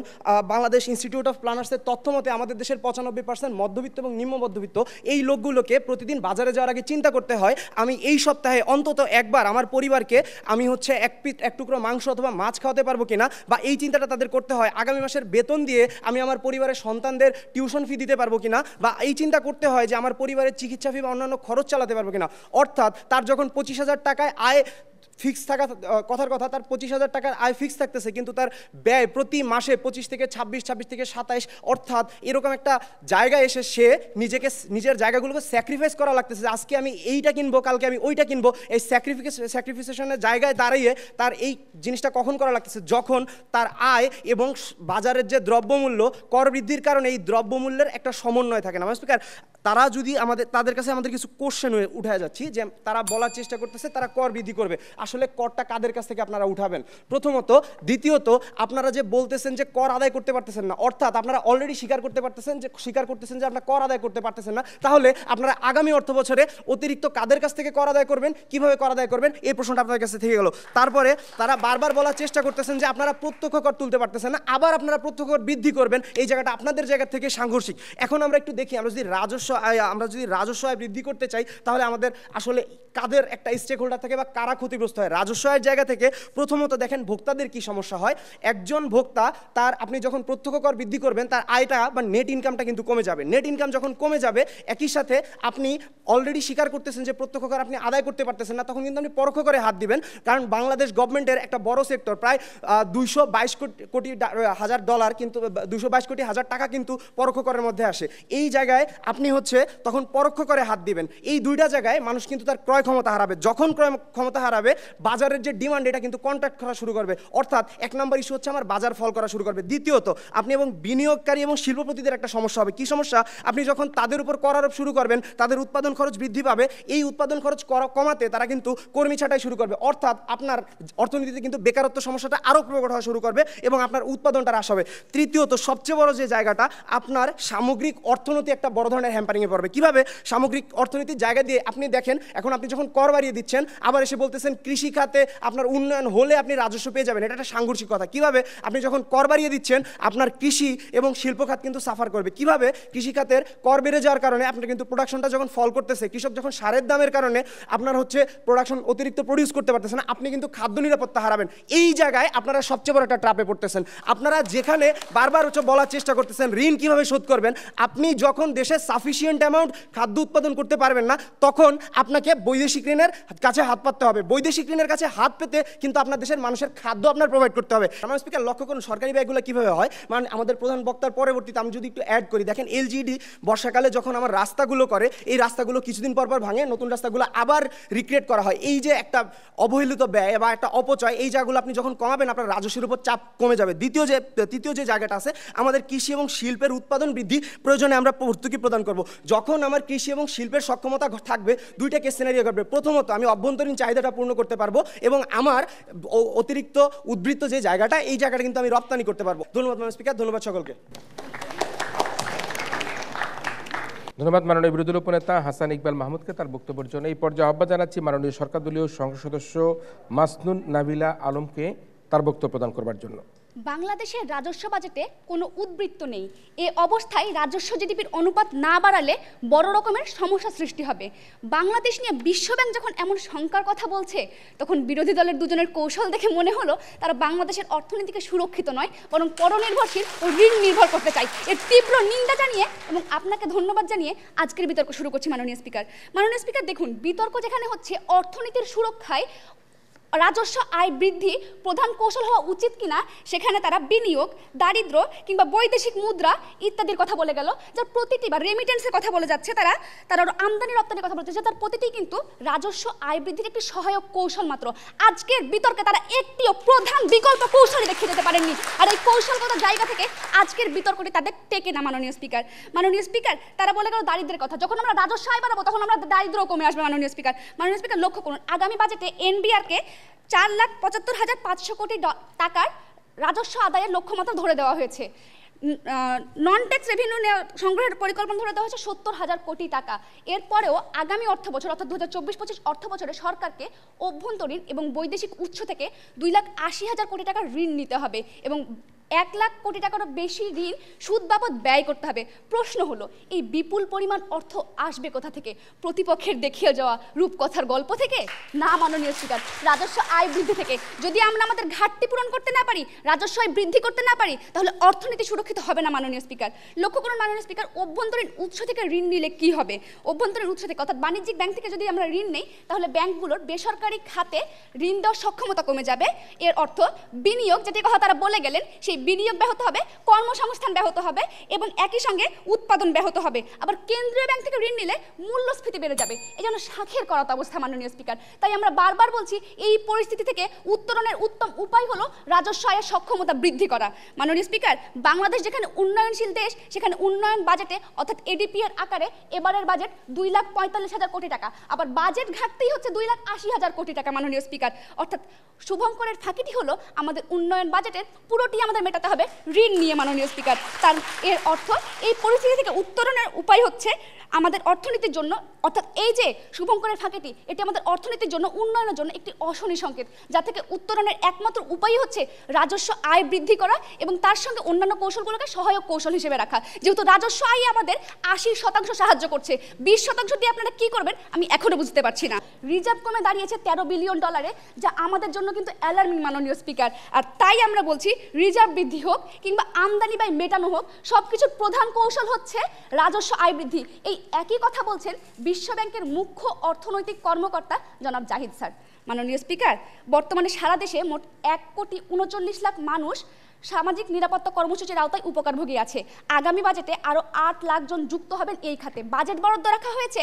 বাংলাদেশ ইনস্টিটিউট অফ প্ল্যানার্সের তথ্য মতে আমাদের দেশের 95% মধ্যবিত্ত এবং নিম্ন মধ্যবিত্ত, এই লোকগুলোকে প্রতিদিন বাজারে যাওয়ার আগে চিন্তা করতে হয়, আমি এই সপ্তাহে অন্তত একবার আমার পরিবারকে আমি এক টুকরো মাংস অথবা মাছ খাওয়াতে পারবো কিনা, বা এই চিন্তাটা তাদের করতে হয় আগামী মাসের বেতন দিয়ে আমি আমার পরিবারের সন্তানদের টিউশন ফি দিতে পারবো কিনা, বা এই চিন্তা করতে হয় যে আমার পরিবারের চিকিৎসা ফি বা অন্যান্য খরচ চালাতে পারবো কিনা। অর্থাৎ তার যখন 25,000 টাকায় আয় ফিক্স থাকা কথার কথা, তার 25,000 টাকার আয় ফিক্স থাকতেছে, কিন্তু তার ব্যয় প্রতি মাসে 25 থেকে 26, 26 থেকে 27, অর্থাৎ এরকম একটা জায়গায় এসে সে নিজের জায়গাগুলোকে স্যাক্রিফাইস করা লাগতেছে। আজকে আমি এইটা কিনবো, কালকে আমি ওইটা কিনবো। এই স্যাক্রিফিকেশনের জায়গায় দাঁড়িয়ে তার এই জিনিসটা কখন করা লাগতেছে, যখন তার আয় এবং বাজারের যে দ্রব্যমূল্য, কর বৃদ্ধির কারণে এই দ্রব্যমূল্যের একটা সমন্বয় থাকে না। স্পিকার, তারা যদি তাদের কাছে আমাদের কিছু কোশ্চেন উঠে যাচ্ছি, যে তারা বলার চেষ্টা করতেছে তারা কর বৃদ্ধি করবে, আসলে করটা কাদের কাছ থেকে আপনারা উঠাবেন প্রথমত। দ্বিতীয়ত, আপনারা যে বলতেছেন যে কর আদায় করতে পারতেছেন না, অর্থাৎ আপনারা অলরেডি স্বীকার করতেছেন যে আপনারা কর আদায় করতে পারতেছেন না, তাহলে আপনারা আগামী অর্থ বছরে অতিরিক্ত কাদের কাছ থেকে কর আদায় করবেন, কিভাবে কর আদায় করবেন, এই প্রশ্নটা আপনাদের কাছে থেকে গেল। তারপরে তারা বারবার বলার চেষ্টা করতেছেন যে আপনারা প্রত্যক্ষ কর তুলতে পারতেছেন না, আবার আপনারা প্রত্যক্ষ কর বৃদ্ধি করবেন। এই জায়গাটা আপনাদের জায়গা থেকে সাংঘর্ষিক। এখন আমরা একটু দেখি, আমরা যদি রাজস্ব আয় বৃদ্ধি করতে চাই, তাহলে আমাদের আসলে কাদের একটা স্টেক হোল্ডার থাকে বা কারা ক্ষতিগ্রস্ত হয়। রাজস্ব আয়ের জায়গা থেকে প্রথমত দেখেন ভোক্তাদের কি সমস্যা হয়। একজন ভোক্তা আপনি যখন প্রত্যক্ষ কর বৃদ্ধি করবেন, তার আয়টা বা নেট ইনকামটা কিন্তু কমে যাবে। নেট ইনকাম যখন কমে যাবে, একই সাথে আপনি অলরেডি স্বীকার করতেছেন যে প্রত্যক্ষ কর আপনি আদায় করতে পারতেছেন না, তখন কিন্তু আপনি পরোক্ষ করে হাত দিবেন। কারণ বাংলাদেশ গভর্নমেন্টের একটা বড় সেক্টর, প্রায় $222 কিন্তু $222 টাকা কিন্তু পরোক্ষ করের মধ্যে আসে। এই জায়গায় আপনি তখন পরোক্ষ করে হাত দিবেন। এই দুইটা জায়গায় মানুষ কিন্তু তার ক্রয় ক্ষমতা হারাবে। যখন ক্রয় ক্ষমতা হারাবে, বাজারের যে ডিমান্ড এটা কিন্তু কন্ট্রাক্ট করা শুরু করবে। অর্থাৎ 1 নম্বর ইস্যু হচ্ছে আমার বাজার ফল করা শুরু করবে। দ্বিতীয়ত আপনি এবং বিনিয়োগকারী এবং শিল্পপতিদের একটা সমস্যা হবে। কি সমস্যা? আপনি যখন তাদের উপর কর আরোপ শুরু করবেন, তাদের উৎপাদন খরচ বৃদ্ধি পাবে। এই উৎপাদন খরচ কমাতে তারা কিন্তু কর্মী ছাঁটাই শুরু করবে। অর্থাৎ আপনার অর্থনীতিতে কিন্তু বেকারত্ব সমস্যাটা আরও প্রকট হওয়া শুরু করবে এবং আপনার উৎপাদনটা হ্রাস হবে। তৃতীয়ত সবচেয়ে বড় যে জায়গাটা, আপনার সামগ্রিক অর্থনীতি একটা বড় ধরনের হ্যাম্পারিংয়ে পড়বে। কিভাবে? সামগ্রিক অর্থনীতির জায়গা দিয়ে আপনি দেখেন, এখন আপনি যখন কর বাড়িয়ে দিচ্ছেন, আবার এসে বলতেছেন কৃষি খাতে আপনার উন্নয়ন হলে আপনি রাজস্ব পেয়ে যাবেন। এটা একটা সাংঘর্ষিক কথা। কিভাবে? আপনি যখন কর বাড়িয়ে দিচ্ছেন, আপনার কৃষি এবং শিল্প খাত কিন্তু সাফার করবে। কিভাবে? কৃষি খাতের কর বেড়ে যাওয়ার কারণে আপনার কিন্তু প্রোডাকশনটা যখন ফল করতেছে, কৃষক যখন সারের দামের কারণে আপনার হচ্ছে প্রোডাকশন অতিরিক্ত প্রডিউস করতে পারতেছে না, আপনি কিন্তু খাদ্য নিরাপত্তা হারাবেন। এই জায়গায় আপনারা সবচেয়ে বড় একটা ট্র্যাপে পড়তেছেন। আপনারা যেখানে বারবার হচ্ছে বলার চেষ্টা করতেছেন ঋণ কিভাবে শোধ করবেন, আপনি যখন দেশে সাফিসিয়েন্ট অ্যামাউন্ট খাদ্য উৎপাদন করতে পারবেন না, তখন আপনাকে বৈদেশিক ঋণের কাছে হাত পাততে হবে। বৈদেশিক ঋণের কাছে হাত পেতে কিন্তু আপনার দেশের মানুষের খাদ্য আপনার প্রোভাইড করতে হবে। আমার স্পিকার, লক্ষ্য করুন সরকারি ব্যয়গুলো কীভাবে হয়। মানে আমাদের প্রধান বক্তার পরবর্তীতে আমি যদি একটু অ্যাড করি, দেখেন এলজিডি বর্ষাকালে যখন আমার রাস্তাগুলো করে, এই রাস্তাগুলো কিছুদিন পর পর ভাঙে, নতুন রাস্তাগুলো আবার রিক্রিয়েট করা হয়। এই যে একটা অবহেলিত ব্যয় বা একটা অপচয়, এই জায়গাগুলো আপনি যখন কমাবেন, আপনার রাজস্বের উপর চাপ কমে যাবে। তৃতীয় যে জায়গাটা আছে, আমাদের কৃষি এবং শিল্পের উৎপাদন বৃদ্ধি প্রয়োজনে আমরা ভর্তুকি প্রদান করব। যখন আমার কৃষি এবং শিল্পের সক্ষমতা থাকবে, দুইটা কেস সিনারিও ঘটবে। প্রথমত, আমি অভ্যন্তরীণ চাহিদাটা পূর্ণ করতে পারবো এবং আমার অতিরিক্ত উদ্বৃত্ত যে জায়গাটা, এই জায়গাটা কিন্তু আমি রপ্তানি করতে পারবো। ধন্যবাদ ম্যাডাম স্পিকার, ধন্যবাদ সকলকে। ধন্যবাদ মাননীয় বিরোধী দলীয় উপনেতা হাসান ইকবাল মাহমুদকে তার বক্তব্যের জন্য। এই পর্যায়ে আহ্বান জানাচ্ছি মাননীয় সরকার দলীয় সংসদ সদস্য মাসনুন নাবিলা আলমকে তার বক্তব্য প্রদান করবার জন্য। বাংলাদেশের রাজস্ব বাজেটে কোনো উদ্বৃত্ত নেই। এ অবস্থায় রাজস্ব জিডিপির অনুপাত না বাড়ালে বড় রকমের সমস্যা সৃষ্টি হবে। বাংলাদেশ নিয়ে বিশ্বব্যাংক যখন এমন শঙ্কার কথা বলছে, তখন বিরোধী দলের দুজনের কৌশল দেখে মনে হলো তারা বাংলাদেশের অর্থনীতিকে সুরক্ষিত নয়, বরং পরনির্ভরশীল ও ঋণ নির্ভর করতে চায়। এর তীব্র নিন্দা জানিয়ে এবং আপনাকে ধন্যবাদ জানিয়ে আজকের বিতর্ক শুরু করছি মাননীয় স্পিকার। মাননীয় স্পিকার, দেখুন, বিতর্ক যেখানে হচ্ছে অর্থনীতির সুরক্ষায় রাজস্ব আয় বৃদ্ধি প্রধান কৌশল হওয়া উচিত কিনা, সেখানে তারা বিনিয়োগ, দারিদ্র্য কিংবা বৈদেশিক মুদ্রা ইত্যাদির কথা বলে গেল, যার প্রতিটি বা রেমিটেন্সের কথা বলে যাচ্ছে, তারা আমদানি রপ্তানির কথা বলতে যাচ্ছে, তার প্রতিটি কিন্তু রাজস্ব আয় বৃদ্ধির একটি সহায়ক কৌশল মাত্র। আজকের বিতর্কে তারা একটিও প্রধান বিকল্প কৌশলই দেখে যেতে পারেননি, আর এই কৌশলগত জায়গা থেকে আজকের বিতর্কটি তাদের টেকে না। মাননীয় স্পিকার, তারা বলে গেল দারিদ্র্যের কথা। যখন আমরা রাজস্ব আয় বাড়াবো, তখন আমরা দারিদ্র্য কমে আসবে। মাননীয় স্পিকার, লক্ষ্য করুন, আগামী বাজেটে এনবিআরকে 4,75,500 কোটি টাকার রাজস্ব আদায়ের লক্ষ্যমাত্রা ধরে দেওয়া হয়েছে। নন ট্যাক্স রেভিনিউ সংগ্রহের পরিকল্পনা ধরে দেওয়া হয়েছে 70,000 কোটি টাকা। এরপরেও আগামী অর্থ বছর অর্থাৎ 2024-25 অর্থ বছরে সরকারকে অভ্যন্তরীণ এবং বৈদেশিক উৎস থেকে 2,80,000 কোটি টাকার ঋণ নিতে হবে এবং 1 লাখ কোটি টাকারও বেশি ঋণ সুদ বাবদ ব্যয় করতে হবে। প্রশ্ন হলো, এই বিপুল পরিমাণ অর্থ আসবে কোথা থেকে? প্রতিপক্ষের দেখিয়ে যাওয়া রূপকথার গল্প থেকে? না মাননীয় স্পিকার, রাজস্ব আয় বৃদ্ধি থেকে। যদি আমরা আমাদের ঘাটতি পূরণ করতে না পারি, রাজস্ব আয় বৃদ্ধি করতে না পারি, তাহলে অর্থনীতি সুরক্ষিত হবে না। মাননীয় স্পিকার, লক্ষ্য করুন মাননীয় স্পিকার, অভ্যন্তরীণ উৎস থেকে ঋণ নিলে কি হবে? অভ্যন্তরীণ উৎস থেকে অর্থাৎ বাণিজ্যিক ব্যাংক থেকে যদি আমরা ঋণ নেই, তাহলে ব্যাংকগুলোর বেসরকারি খাতে ঋণ দেওয়ার সক্ষমতা কমে যাবে। এর অর্থ বিনিয়োগ, যেটি কথা তারা বলে গেলেন, সেই বিনিয়োগ ব্যাহত হবে, কর্মসংস্থান ব্যাহত হবে এবং একই সঙ্গে উৎপাদন ব্যাহত হবে। আবার কেন্দ্রীয় ব্যাংক থেকে ঋণ নিলে মূল্যস্ফীতি বেড়ে যাবে। এই জন্য শাখের করাত অবস্থা মাননীয় স্পিকার। তাই আমরা বারবার বলছি, এই পরিস্থিতি থেকে উত্তরণের উত্তম উপায় হলো রাজস্ব আয়ের সক্ষমতা বৃদ্ধি করা। মাননীয় স্পিকার, বাংলাদেশ যেখানে উন্নয়নশীল দেশ, সেখানে উন্নয়ন বাজেটে অর্থাৎ এডিপি এর আকারে এবারের বাজেট 2,45,000 কোটি টাকা। আবার বাজেট ঘাটতি হচ্ছে 2,80,000 কোটি টাকা। মাননীয় স্পিকার, অর্থাৎ শুভঙ্করের ফাঁকিটি হলো আমাদের উন্নয়ন বাজেটের পুরোটি আমাদের মেটাতে হবে ঋণ নিয়ে। মাননীয় স্পিকার, এর অর্থ এই পরিস্থিতি থেকে উত্তরণের উপায় হচ্ছে আমাদের অর্থনীতির জন্য, অর্থাৎ এই যে শুভঙ্করের ফাঁকিটি, এটি আমাদের অর্থনীতির জন্য, উন্নয়নের জন্য একটি অশনি সংকেত, যা থেকে উত্তরণের একমাত্র উপায় হচ্ছে রাজস্ব আয় বৃদ্ধি করা এবং তার সঙ্গে অন্যান্য কৌশলগুলোকে সহায়ক কৌশল হিসেবে রাখা। যেহেতু রাজস্ব আয় আমাদের 80% সাহায্য করছে, 20% দিয়ে আপনারা কি করবেন আমি এখনো বুঝতে পারছি না। রিজার্ভ কমে দাঁড়িয়েছে $13 বিলিয়ন, যা আমাদের জন্য কিন্তু অ্যালার্মিং মাননীয় স্পিকার। আর তাই আমরা বলছি, রিজার্ভ বৃদ্ধি হোক কিংবা আমদানি ব্যয় মেটানো হোক, সবকিছুর প্রধান কৌশল হচ্ছে রাজস্ব আয় বৃদ্ধি। এই একই কথা বলছেন বিশ্বব্যাংকের মুখ্য অর্থনৈতিক কর্মকর্তা জনাব জাহিদ স্যার। মাননীয় স্পিকার, বর্তমানে সারা দেশে মোট 1,39,00,000 মানুষ সামাজিক নিরাপত্তা কর্মসূচির আওতায় উপকারভোগী আছে। আগামী বাজেটে আরও 8 লাখ জন যুক্ত হবেন এই খাতে। বাজেট বরাদ্দ রাখা হয়েছে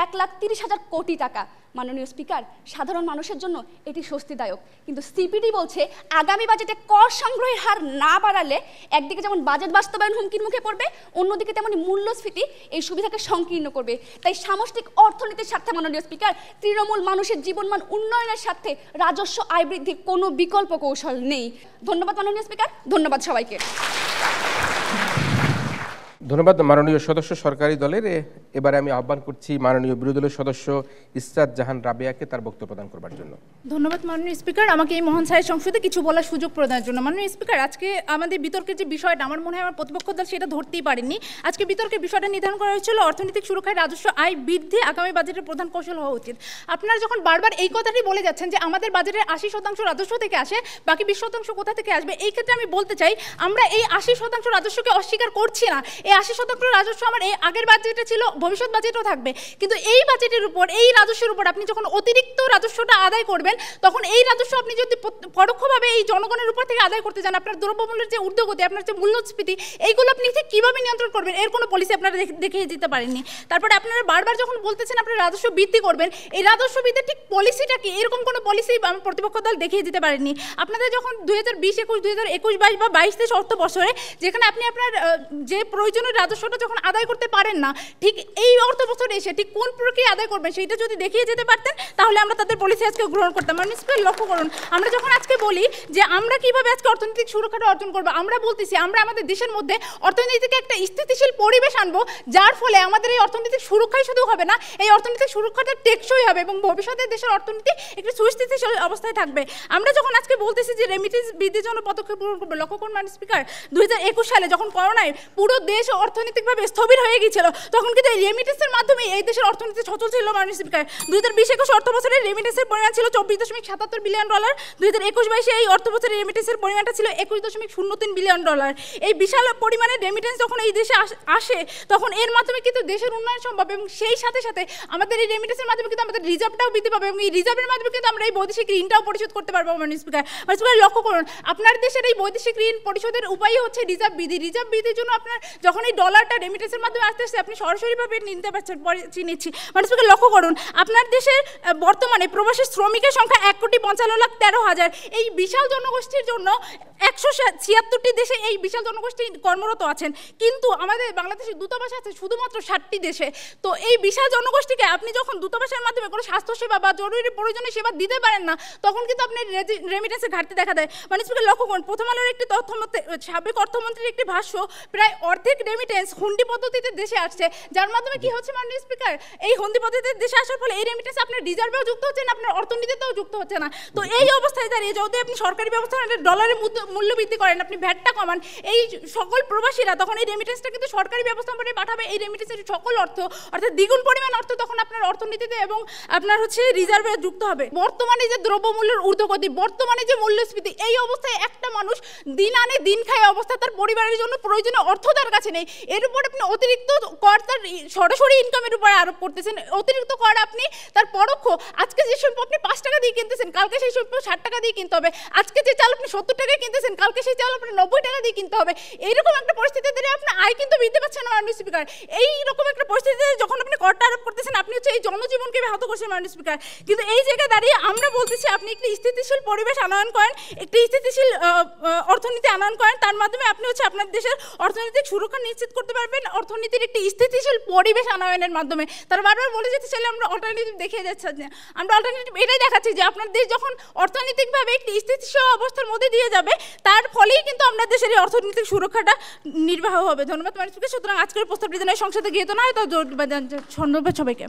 1,30,000 কোটি টাকা। মাননীয় স্পিকার, সাধারণ মানুষের জন্য এটি স্বস্তিদায়ক, কিন্তু সিপিডি বলছে আগামী বাজেটে কর সংগ্রহের হার না বাড়ালে একদিকে যেমন বাজেট বাস্তবায়ন হুমকির মুখে পড়বে, অন্যদিকে তেমনি মূল্যস্ফীতি এই সুবিধাকে সংকীর্ণ করবে। তাই সামষ্টিক অর্থনীতির স্বার্থে মাননীয় স্পিকার, তৃণমূল মানুষের জীবনমান উন্নয়নের স্বার্থে রাজস্ব আয় বৃদ্ধির কোনো বিকল্প কৌশল নেই। ধন্যবাদ মাননীয় স্পিকার, ধন্যবাদ সবাইকে। ধন্যবাদ মাননীয় সদস্য সরকারি দলের। এবারে আমি আহ্বান করছি মাননীয় বিরোধী দলের সদস্য ইসরাত জাহান রাবেয়াকে তার বক্তব্য প্রদান করবার জন্য। ধন্যবাদ মাননীয় স্পিকার, আমাকে এই মহান ছায়ের সংসদে কিছু বলার সুযোগ প্রদানের জন্য। মাননীয় স্পিকার, আজকে আমাদের বিতর্কের যে বিষয়টা, আমার মনে হয় আমার প্রতিপক্ষ দল সেটা ধরতেই পারেননি। আজকে বিতর্কের বিষয়টা নির্ধারণ করা হয়েছিল অর্থনৈতিক সুরক্ষায় রাজস্ব আয় বৃদ্ধি আগামী বাজেটের প্রধান কৌশল হওয়া উচিত। আপনারা যখন বারবার এই কথাটি বলে যাচ্ছেন যে আমাদের বাজেটের 80% রাজস্ব থেকে আসে, বাকি 20% কোথা থেকে আসবে, এই ক্ষেত্রে আমি বলতে চাই আমরা এই 80% রাজস্বকে অস্বীকার করছি না। এই 80% রাজস্ব আমার এই আগের বাজেটে ছিল, ভবিষ্যৎ বাজেটও থাকবে, কিন্তু এই বাজেটের উপর, এই রাজস্বের উপর আপনি যখন অতিরিক্ত রাজস্বটা আদায় করবেন, তখন এই রাজস্ব আপনি যদি পরোক্ষভাবে এই জনগণের উপর থেকে আদায় করতে যান, আপনার দ্রব্যমূল্যের যে ঊর্ধ্বগতি, আপনার যে মূল্যস্ফীতি, এইগুলো আপনি ঠিক কীভাবে নিয়ন্ত্রণ করবেন, এর কোনো পলিসি আপনারা দেখিয়ে দিতে পারেননি। তারপরে আপনারা বারবার যখন বলতেছেন আপনারা রাজস্ব বৃদ্ধি করবেন, এই রাজস্ব বৃদ্ধির ঠিক পলিসিটা কি, এরকম কোনো পলিসি আমার প্রতিপক্ষ দল দেখিয়ে দিতে পারেননি। আপনাদের যখন 2020-21, 2021-22 বা 22-23 অর্থ বছরে যেখানে আপনি আপনার যে প্রয়োজনীয় রাজস্বটা যখন আদায় করতে পারেন না, ঠিক এই অর্থ বছরে এসে ঠিক কোন প্রক্রিয়া আদায় করবেন সেইটা যদি দেখিয়ে যেতে পারতেন, তাহলে আমরা তাদের পলিসি আজকে গ্রহণ করতাম। মানে লক্ষ্য করুন, আমরা যখন আজকে বলি যে আমরা কিভাবে আজকে অর্থনৈতিক সুরক্ষাটা অর্জন করবো, আমরা বলতেছি আমরা আমাদের দেশের মধ্যে অর্থনীতিকে একটা স্থিতিশীল পরিবেশ আনবো, যার ফলে আমাদের এই অর্থনৈতিক সুরক্ষাই শুধু হবে না, এই অর্থনৈতিক সুরক্ষাটা টেকসই হবে এবং ভবিষ্যতে দেশের অর্থনীতি একটি সুস্থিতিশীল অবস্থায় থাকবে। আমরা যখন আজকে বলতেছি যে রেমিটেন্স বৃদ্ধির জন্য পদক্ষেপ গ্রহণ করবে, লক্ষ্য করুন মাননীয় স্পিকার, 2021 সালে যখন করোনায় পুরো দেশ অর্থনৈতিকভাবে স্থবির হয়ে গিয়েছিল, তখন কিন্তু এই রেমিটেন্সের মাধ্যমে এই দেশের অর্থনীতি সচল ছিল। মাননীয় স্পিকার, 2020-21 অর্থ বছরের রেমিটেন্সের পরিমাণ ছিল $24.77 বিলিয়ন, 2021-22 এই অর্থ বছরের রেমিটেন্সের পরিমাণটা ছিল $21.03 বিলিয়ন। এই বিশাল পরিমাণের রেমিটেন্স যখন এই দেশে আসে, তখন এর মাধ্যমে কিন্তু দেশের উন্নয়ন সম্ভব এবং সেই সাথে সাথে আমাদের এই রেমিটেন্সের মাধ্যমে কিন্তু আমাদের রিজার্ভটাও বৃদ্ধি পাবে এবং এই রিজার্ভের মাধ্যমে কিন্তু আমরা এই বৈদেশিক ঋণটাও পরিশোধ করতে পারবো। মাননীয় স্পিকার, লক্ষ্য করুন, আপনার দেশের এই বৈদেশিক ঋণ পরিশোধের উপায় হচ্ছে রিজার্ভ বৃদ্ধি। রিজার্ভ বৃদ্ধির জন্য আপনার যখন এই ডলারটা রেমিটেন্সের মাধ্যমে আসতে আপনি সরাসরিভাবে নিতে পারছেন। চিনিচ্ছি মাননীয় স্পিকার, লক্ষ্য করুন, আপনার দেশের বর্তমানে প্রবাসী শ্রমিকের সংখ্যা 1,55,13,000। এই বিশাল জনগোষ্ঠীর জন্য 176টি দেশে এই বিশাল জনগোষ্ঠী কর্মরত আছেন, কিন্তু আমাদের বাংলাদেশের দূতাবাস আছে শুধুমাত্র 7টি দেশে। তো এই বিশাল জনগোষ্ঠীকে আপনি যখন দূতাবাসের মাধ্যমে কোনো স্বাস্থ্যসেবা বা জরুরি প্রয়োজনীয় সেবা দিতে পারেন না, তখন কিন্তু আপনি রেমিটেন্সের ঘাটতি দেখা দেয়। মাননীয় স্পিকার, লক্ষ্য করুন, প্রথম আলোর একটি তথ্য মতে সাবেক অর্থমন্ত্রীর একটি ভাষ্য, প্রায় অর্ধেক রেমিটেন্স হুন্ডি পদ্ধতিতে দেশে আসছে, যার মাধ্যমে কি হচ্ছে মাননীয় স্পিকার, এই হুন্ডি পদ্ধতিতে দেশে আসার ফলে এই রেমিটেন্স আপনার রিজার্ভেও যুক্ত হচ্ছে না, আপনার অর্থনীতিতেও যুক্ত হচ্ছে না। তো এই অবস্থায় দাঁড়িয়ে যদি আপনি সরকারি ব্যবস্থা ডলারের মূল্য বৃদ্ধি করেন, আপনি ভ্যাটটা কমান, এই সকল প্রবাসীরা তখন এই রেমিটেন্সটা কিন্তু সরকারি ব্যবস্থাপনায় পাঠাবে। এই রেমিটেন্সের সকল অর্থ অর্থাৎ দ্বিগুণ পরিমাণ অর্থ তখন আপনার অর্থনীতিতে এবং আপনার রিজার্ভে যুক্ত হবে। বর্তমানে যে দ্রব্যমূল্যের ঊর্ধ্বগতি, বর্তমানে যে মূল্যস্ফীতি, এই অবস্থায় একটা মানুষ দিন আনে দিন খায় অবস্থা তার পরিবারের জন্য প্রয়োজনীয় অর্থ তার কাছে নেই। এর উপর আপনি অতিরিক্ত কর তার সরাসরি ইনকামের উপরে আরোপ করতেছেন, অতিরিক্ত কর আপনি তার পরোক্ষ। আজকে যে শিল্প আপনি 5 টাকা দিয়ে কিনতেছেন, কালকে সেই শিল্প 60 টাকা দিয়ে কিনতে হবে। আজকে যে চাল আপনি 70 টাকায় কিনতেছেন, কালকে সেই চাল আপনি 90 টাকা দিয়ে কিনতে হবে। এইরকম একটা পরিস্থিতিতে আপনি আয় কিন্তু বৃদ্ধি পাচ্ছেন না মাননীয় স্পিকার। এইরকম একটা পরিস্থিতিতে যখন আপনি করটা আরোপ করতেছেন, আপনি এই জনজীবনকে ব্যাহত করছেন মাননীয় স্পিকার। কিন্তু এই জায়গায় দাঁড়িয়ে আমরা বলতেছি আপনি একটি স্থিতিশীল পরিবেশ আনয়ন করেন, একটি স্থিতিশীল অর্থনীতি আনয়ন করেন, তার মাধ্যমে আপনি আপনার দেশের অর্থনৈতিক সুরক্ষা নিশ্চিত করতে পারবেন অর্থনীতির একটি স্থিতিশীল পরিবেশ আনয়নের মাধ্যমে। তারা বারবার বলে যেতে চাইলে আমরা অল্টারনেটিভ দেখিয়ে যাচ্ছি, আমরা অল্টারনেটিভ এটাই দেখাচ্ছি যে আপনার দেশ যখন অর্থনৈতিকভাবে একটি স্থিতিশীল অবস্থার মধ্যে দিয়ে যাবে, তার ফলেই কিন্তু আপনার দেশের এই অর্থনৈতিক সুরক্ষাটা নির্বাহ হবে। ধন্যবাদ মাননীয় স্পিকার। সুতরাং আজকের প্রস্তাবটি যেন সংসদে গিয়ে তো না হয়, তো ধন্যবাদ সবাইকে।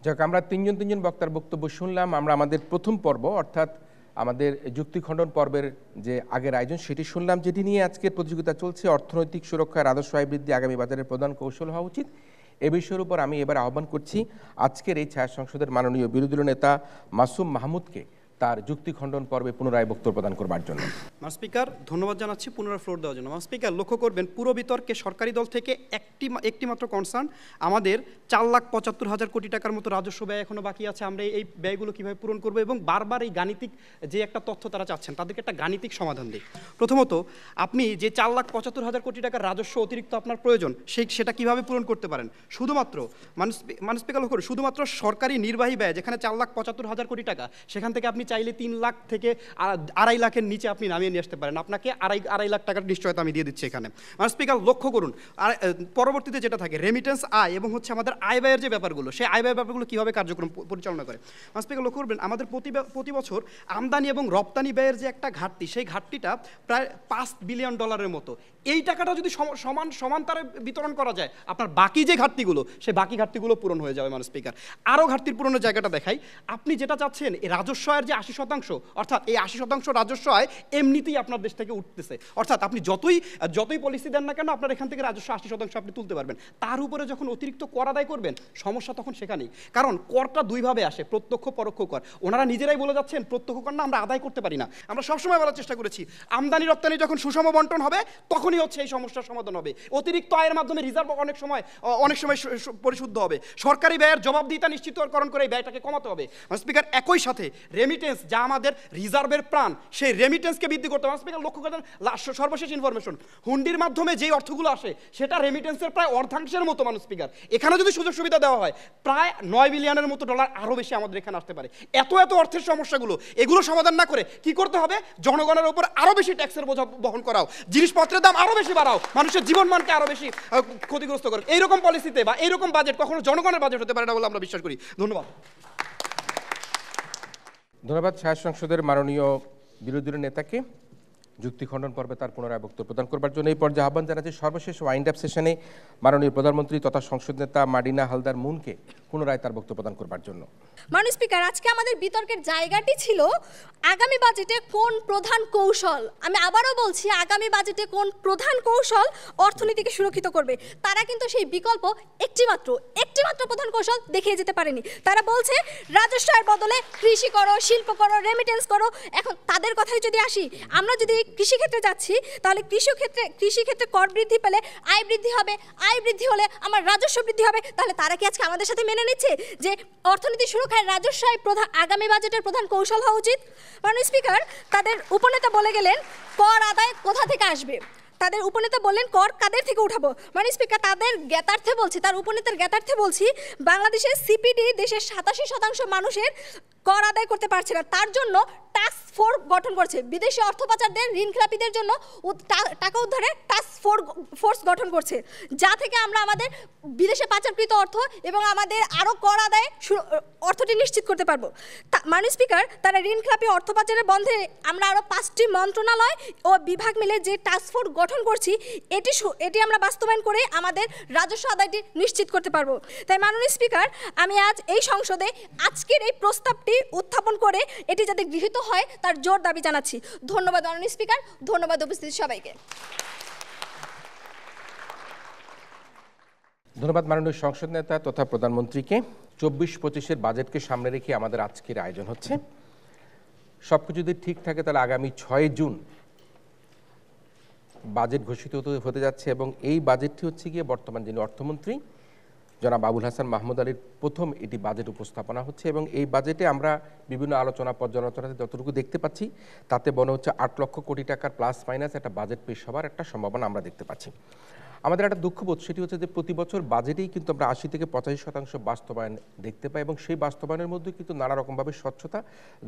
যাক, আমরা তিনজন বক্তার বক্তব্য শুনলাম। আমরা আমাদের প্রথম পর্ব অর্থাৎ আমাদের যুক্তি খণ্ডন পর্বের যে আগের আয়োজন সেটি শুনলাম, যেটি নিয়ে আজকের প্রতিযোগিতা চলছে অর্থনৈতিক সুরক্ষার রাজস্ব আয় বৃদ্ধি আগামী বাজারের প্রধান কৌশল হওয়া উচিত। এ বিষয়ের উপর আমি এবার আহ্বান করছি আজকের এই ছায়া সংসদের মাননীয় বিরোধী দলীয় নেতা মাসুম মাহমুদকে তার যুক্তি খণ্ডন পর্বে পুনরায় বক্তব্য প্রদান করবার জন্য। ম্যাডাম স্পিকার, ধন্যবাদ জানাচ্ছি পুনরায় ফ্লোর দেওয়ার জন্য। ম্যাডাম স্পিকার, লক্ষ্য করবেন পুরো বিতর্কে সরকারি দল থেকে একটি মাত্র কনসার্ন, আমাদের 4,75,000 কোটি টাকার মতো রাজস্ব ব্যয় এখনো বাকি আছে, আমরা এই ব্যয়গুলো কীভাবে পূরণ করবো, এবং বারবার এই গাণিতিক যে একটা তথ্য তারা চাচ্ছেন, তাদেরকে একটা গাণিতিক সমাধান দিই। প্রথমত, আপনি যে 4,75,000 কোটি টাকার রাজস্ব অতিরিক্ত আপনার প্রয়োজন, সেটা কীভাবে পূরণ করতে পারেন? শুধুমাত্র মানুষ স্পিকার লক্ষ্য করে শুধুমাত্র সরকারি নির্বাহী ব্যয় যেখানে 4,75,000 কোটি টাকা, সেখান থেকে আপনি চাইলে 3 লাখ থেকে 2.5 লাখের নিচে আপনি নামিয়ে নিয়ে আসতে পারেন। আপনাকে আড়াই লাখ টাকার নিশ্চয়তা আমি দিয়ে দিচ্ছি এখানে। মানে স্পিকার লক্ষ্য করুন, আর পরবর্তীতে যেটা থাকে রেমিটেন্স আয় এবং হচ্ছে আমাদের আয় ব্যয়ের যে ব্যাপারগুলো, সেই আয় ব্যয়ের ব্যাপারগুলো কীভাবে কার্যক্রম পরিচালনা করে। মানে স্পিকার লক্ষ্য করবেন, আমাদের প্রতি বছর আমদানি এবং রপ্তানি ব্যয়ের যে একটা ঘাটতি, সেই ঘাটতিটা প্রায় $5 বিলিয়ন মতো। এই টাকাটা যদি সমান তারে বিতরণ করা যায়, আপনার বাকি যে ঘাটতিগুলো, সেই বাকি ঘাটতিগুলো পূরণ হয়ে যাবে। মানে স্পিকার, আরও ঘাটতির পূরণের জায়গাটা দেখাই। আপনি যেটা চাচ্ছেন এই রাজস্ব আয়ের যে 80%, অর্থাৎ এই 80% রাজস্ব আয় এমনিতেই আপনার দেশ থেকে উঠতেছে, অর্থাৎ আপনি যতই পলিসি দেন না কেন, আপনার এখান থেকে রাজস্ব 80% আপনি তুলতে পারবেন। তার উপরে যখন অতিরিক্ত কর আদায় করবেন, সমস্যা তখন সেখানেই। কারণ করটা দুইভাবে আসে, প্রত্যক্ষ পরোক্ষ কর। ওনারা নিজেরাই বলে যাচ্ছেন প্রত্যক্ষ কর না আমরা আদায় করতে পারি না। আমরা সবসময় বলার চেষ্টা করেছি আমদানি রপ্তানি যখন সুষম বন্টন হবে, তখনই হচ্ছে এই সমস্যার সমাধান হবে। অতিরিক্ত আয়ের মাধ্যমে রিজার্ভ অনেক সময় পরিশুদ্ধ হবে। সরকারি ব্যয়ের জবাবদিহিতা নিশ্চিতকরণ করে এই ব্যয়টাকে কমাতে হবে। স্পিকার, একই সাথে রেমিটেন্স, যা আমাদের রিজার্ভের প্রাণ, সেই রেমিটেন্সকে বৃদ্ধি করতে হবে। স্পিকার লক্ষ্য করেন, সর্বশেষ ইনফরমেশন, হুন্ডির মাধ্যমে যেই অর্থগুলো আসে, সেটা রেমিটেন্সের প্রায় অর্ধাংশের মতো। মানুষ স্পিকার, এখানে যদি সুযোগ সুবিধা দেওয়া হয়, প্রায় $9 বিলিয়নের মতো আরও বেশি আমাদের এখানে আসতে পারে। এত অর্থের সমস্যাগুলো, এগুলো সমাধান না করে কি করতে হবে? জনগণের উপর আরও বেশি ট্যাক্সের বোঝা বহন করাও, জিনিসপত্রের দাম আরও বেশি বাড়াও, মানুষের জীবনমানকে আরও বেশি ক্ষতিগ্রস্ত করে। এইরকম পলিসিতে বা এইরকম বাজেট কখনো জনগণের বাজেট হতে পারে না বলে আমরা বিশ্বাস করি। ধন্যবাদ। ধন্যবাদ ছায়া সংসদের মাননীয় বিরোধী দলের নেতাকে যুক্তি খণ্ডন পর্বে তার পুনরায় বক্তব্য প্রদান করবার জন্য। এই পর্যায়ে আহ্বান জানাচ্ছি সর্বশেষ ওয়াইন্ড আপ সেশনে মাননীয় প্রধানমন্ত্রী তথা সংসদ নেতা মার্ডিনা হালদার মুনকে পুনরায় তার বক্তব্য প্রদান করবার জন্য। মাননীয় স্পিকার, আজকে আমাদের বিতর্কের জায়গাটি ছিল আগামী বাজেটে কোন প্রধান কৌশল, আমি আবারও বলছি, আগামী বাজেটে কোন প্রধান কৌশল অর্থনীতিকে সুরক্ষিত করবে। তারা কিন্তু সেই বিকল্প একটিমাত্র প্রধান কৌশল দেখিয়ে যেতে পারেনি। তারা বলছে রাজস্ব আয়ের বদলে কৃষি করো, শিল্প করো, রেমিটেন্স করো। এখন তাদের কথাই যদি আসি, আমরা যদি কৃষিক্ষেত্রে যাচ্ছি, তাহলে কৃষিক্ষেত্রে কর বৃদ্ধি পেলে আয় বৃদ্ধি হবে, আয় বৃদ্ধি হলে আমার রাজস্ব বৃদ্ধি হবে। তাহলে তারা কি আজকে আমাদের সাথে মেনে নিচ্ছে যে অর্থনীতি সুরক্ষায় রাজস্ব আয় আগামী বাজেটের প্রধান কৌশল হওয়া উচিত? মাননীয় স্পিকার, তাদের উপনেতা বলে গেলেন কর আদায় কোথা থেকে আসবে। তাদের উপনেতা বললেন কর কাদের থেকে উঠাবো। মানে স্পিকার, তাদের জ্ঞাতার্থে বলছি, তার উপনেতার জ্ঞাতার্থে বলছি, বাংলাদেশের সিপিডি দেশের 87% মানুষের কর আদায় করতে পারছে না। তার জন্য টাস্ক ফোর্স গঠন করছে, বিদেশি অর্থ পাচারদের, ঋণখেলাপিদের জন্য টাকা উদ্ধারে টাস্ক ফোর্স গঠন করছে, যা থেকে আমরা আমাদের বিদেশে পাচারকৃত অর্থ এবং আমাদের আরও কর আদায় অর্থটি নিশ্চিত করতে পারবো। মাননীয় স্পিকার, তারা ঋণখেলাপি অর্থ পাচারের বন্ধে আমরা আরও 5টি মন্ত্রণালয় ও বিভাগ মিলে যে টাস্ক ফোর্স গঠন করছি, এটি আমরা বাস্তবায়ন করে আমাদের রাজস্ব আদায়টি নিশ্চিত করতে পারবো। তাই মাননীয় স্পিকার, আমি আজ এই সংসদে আজকের এই প্রস্তাবটি উত্থাপন করে এটি যাতে গৃহীত হয় তার জোর দাবি জানাচ্ছি। ধন্যবাদ মাননীয় স্পিকার, ধন্যবাদ উপস্থিত সবাইকে। ধন্যবাদ মাননীয় সংসদ নেতা তথা প্রধানমন্ত্রীকে। 24-25-এর বাজেটকে সামনে রেখে আমাদের আজকের আয়োজন হচ্ছে। সবকিছু যদি ঠিক থাকে তাহলে আগামী 6 জুন বাজেট ঘোষিত হতে যাচ্ছে এবং এই বাজেটটি হচ্ছে গিয়ে বর্তমান যিনি অর্থমন্ত্রী জনাব আবুল হাসান মাহমুদ আলীর প্রথম এটি বাজেট উপস্থাপনা হচ্ছে এবং এই বাজেটে আমরা বিভিন্ন আলোচনা পর্যালোচনাতে যতটুকু দেখতে পাচ্ছি তাতে মনে হচ্ছে 8 লক্ষ কোটি টাকার প্লাস মাইনাস একটা বাজেট পেশ হওয়ার একটা সম্ভাবনা আমরা দেখতে পাচ্ছি। আমাদের একটা দুঃখবোধ সেটি হচ্ছে যে প্রতি বছর বাজেটেই কিন্তু আমরা 80 থেকে 85% বাস্তবায়ন দেখতে পাই এবং সেই বাস্তবায়নের মধ্যে কিন্তু নানা রকমভাবে স্বচ্ছতা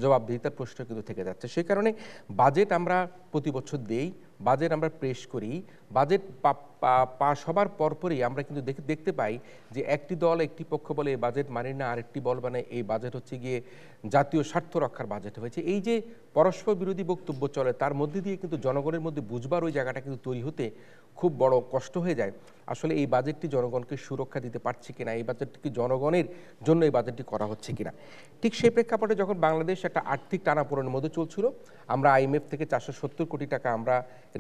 জবাবদিহিতার প্রশ্ন কিন্তু থেকে যাচ্ছে। সেই কারণে বাজেট আমরা প্রতি বছর দেই, বাজেট আমরা পেশ করি, বাজেট পাশ হবার পরপরই আমরা কিন্তু দেখতে পাই যে একটি দল একটি পক্ষ বলে এই বাজেট মানি না, আরেকটি বল মানে এই বাজেট হচ্ছে গিয়ে জাতীয় স্বার্থ রক্ষার বাজেট হয়েছে। এই যে পরস্পর বিরোধী বক্তব্য চলে তার মধ্যে দিয়ে কিন্তু জনগণের মধ্যে বুঝবার ওই জায়গাটা কিন্তু তৈরি হতে খুব বড় কষ্ট হয়ে যায়। আসলে এই বাজেটটি জনগণকে সুরক্ষা দিতে পারছে কিনা, এই বাজেটটি কি জনগণের জন্য এই বাজেটটি করা হচ্ছে কিনা। ঠিক সেই প্রেক্ষাপটে যখন বাংলাদেশ একটা আর্থিক টানাপোড়েনের মধ্যে চলছিল, আমরা আইএমএফ থেকে 470 কোটি টাকা আমরা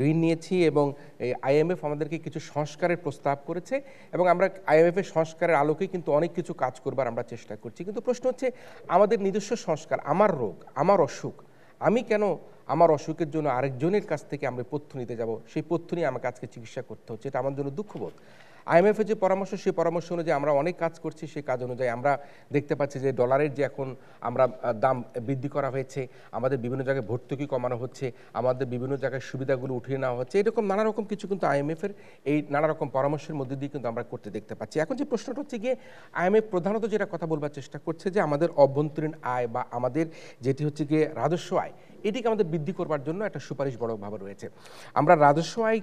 ঋণ নিয়েছি এবং এই আইএমএফ আমাদেরকে কিছু সংস্কারের প্রস্তাব করেছে এবং আমরা আইএমএফের সংস্কারের আলোকে কিন্তু অনেক কিছু কাজ করবার আমরা চেষ্টা করছি। কিন্তু প্রশ্ন হচ্ছে আমাদের নিজস্ব সংস্কার, আমার রোগ, আমার অসুখ, আমি কেন আমার অসুখের জন্য আরেকজনের কাছ থেকে আমরা পথ্য নিতে যাব, সেই পথ্য নিয়ে আমাকে আজকে চিকিৎসা করতে হচ্ছে, এটা আমার জন্য দুঃখবোধ। আইএমএফের যে পরামর্শ, সেই পরামর্শ অনুযায়ী আমরা অনেক কাজ করছি, সেই কাজ অনুযায়ী আমরা দেখতে পাচ্ছি যে ডলারের যে এখন আমরা দাম বৃদ্ধি করা হয়েছে, আমাদের বিভিন্ন জায়গায় ভর্তুকি কমানো হচ্ছে, আমাদের বিভিন্ন জায়গায় সুবিধাগুলো উঠিয়ে নেওয়া হচ্ছে, এরকম নানা রকম কিছু কিন্তু আইএমএফের এই নানা রকম পরামর্শের মধ্যে দিয়ে কিন্তু আমরা করতে দেখতে পাচ্ছি। এখন যে প্রশ্নটা হচ্ছে গিয়ে আইএমএফ প্রধানত যেটা কথা বলবার চেষ্টা করছে যে আমাদের অভ্যন্তরীণ আয় বা আমাদের যেটি হচ্ছে গিয়ে রাজস্ব আয়, এটিকে আমাদের বৃদ্ধি করবার জন্য একটা সুপারিশ বড়ভাবে রয়েছে। আমরা রাজস্ব আয়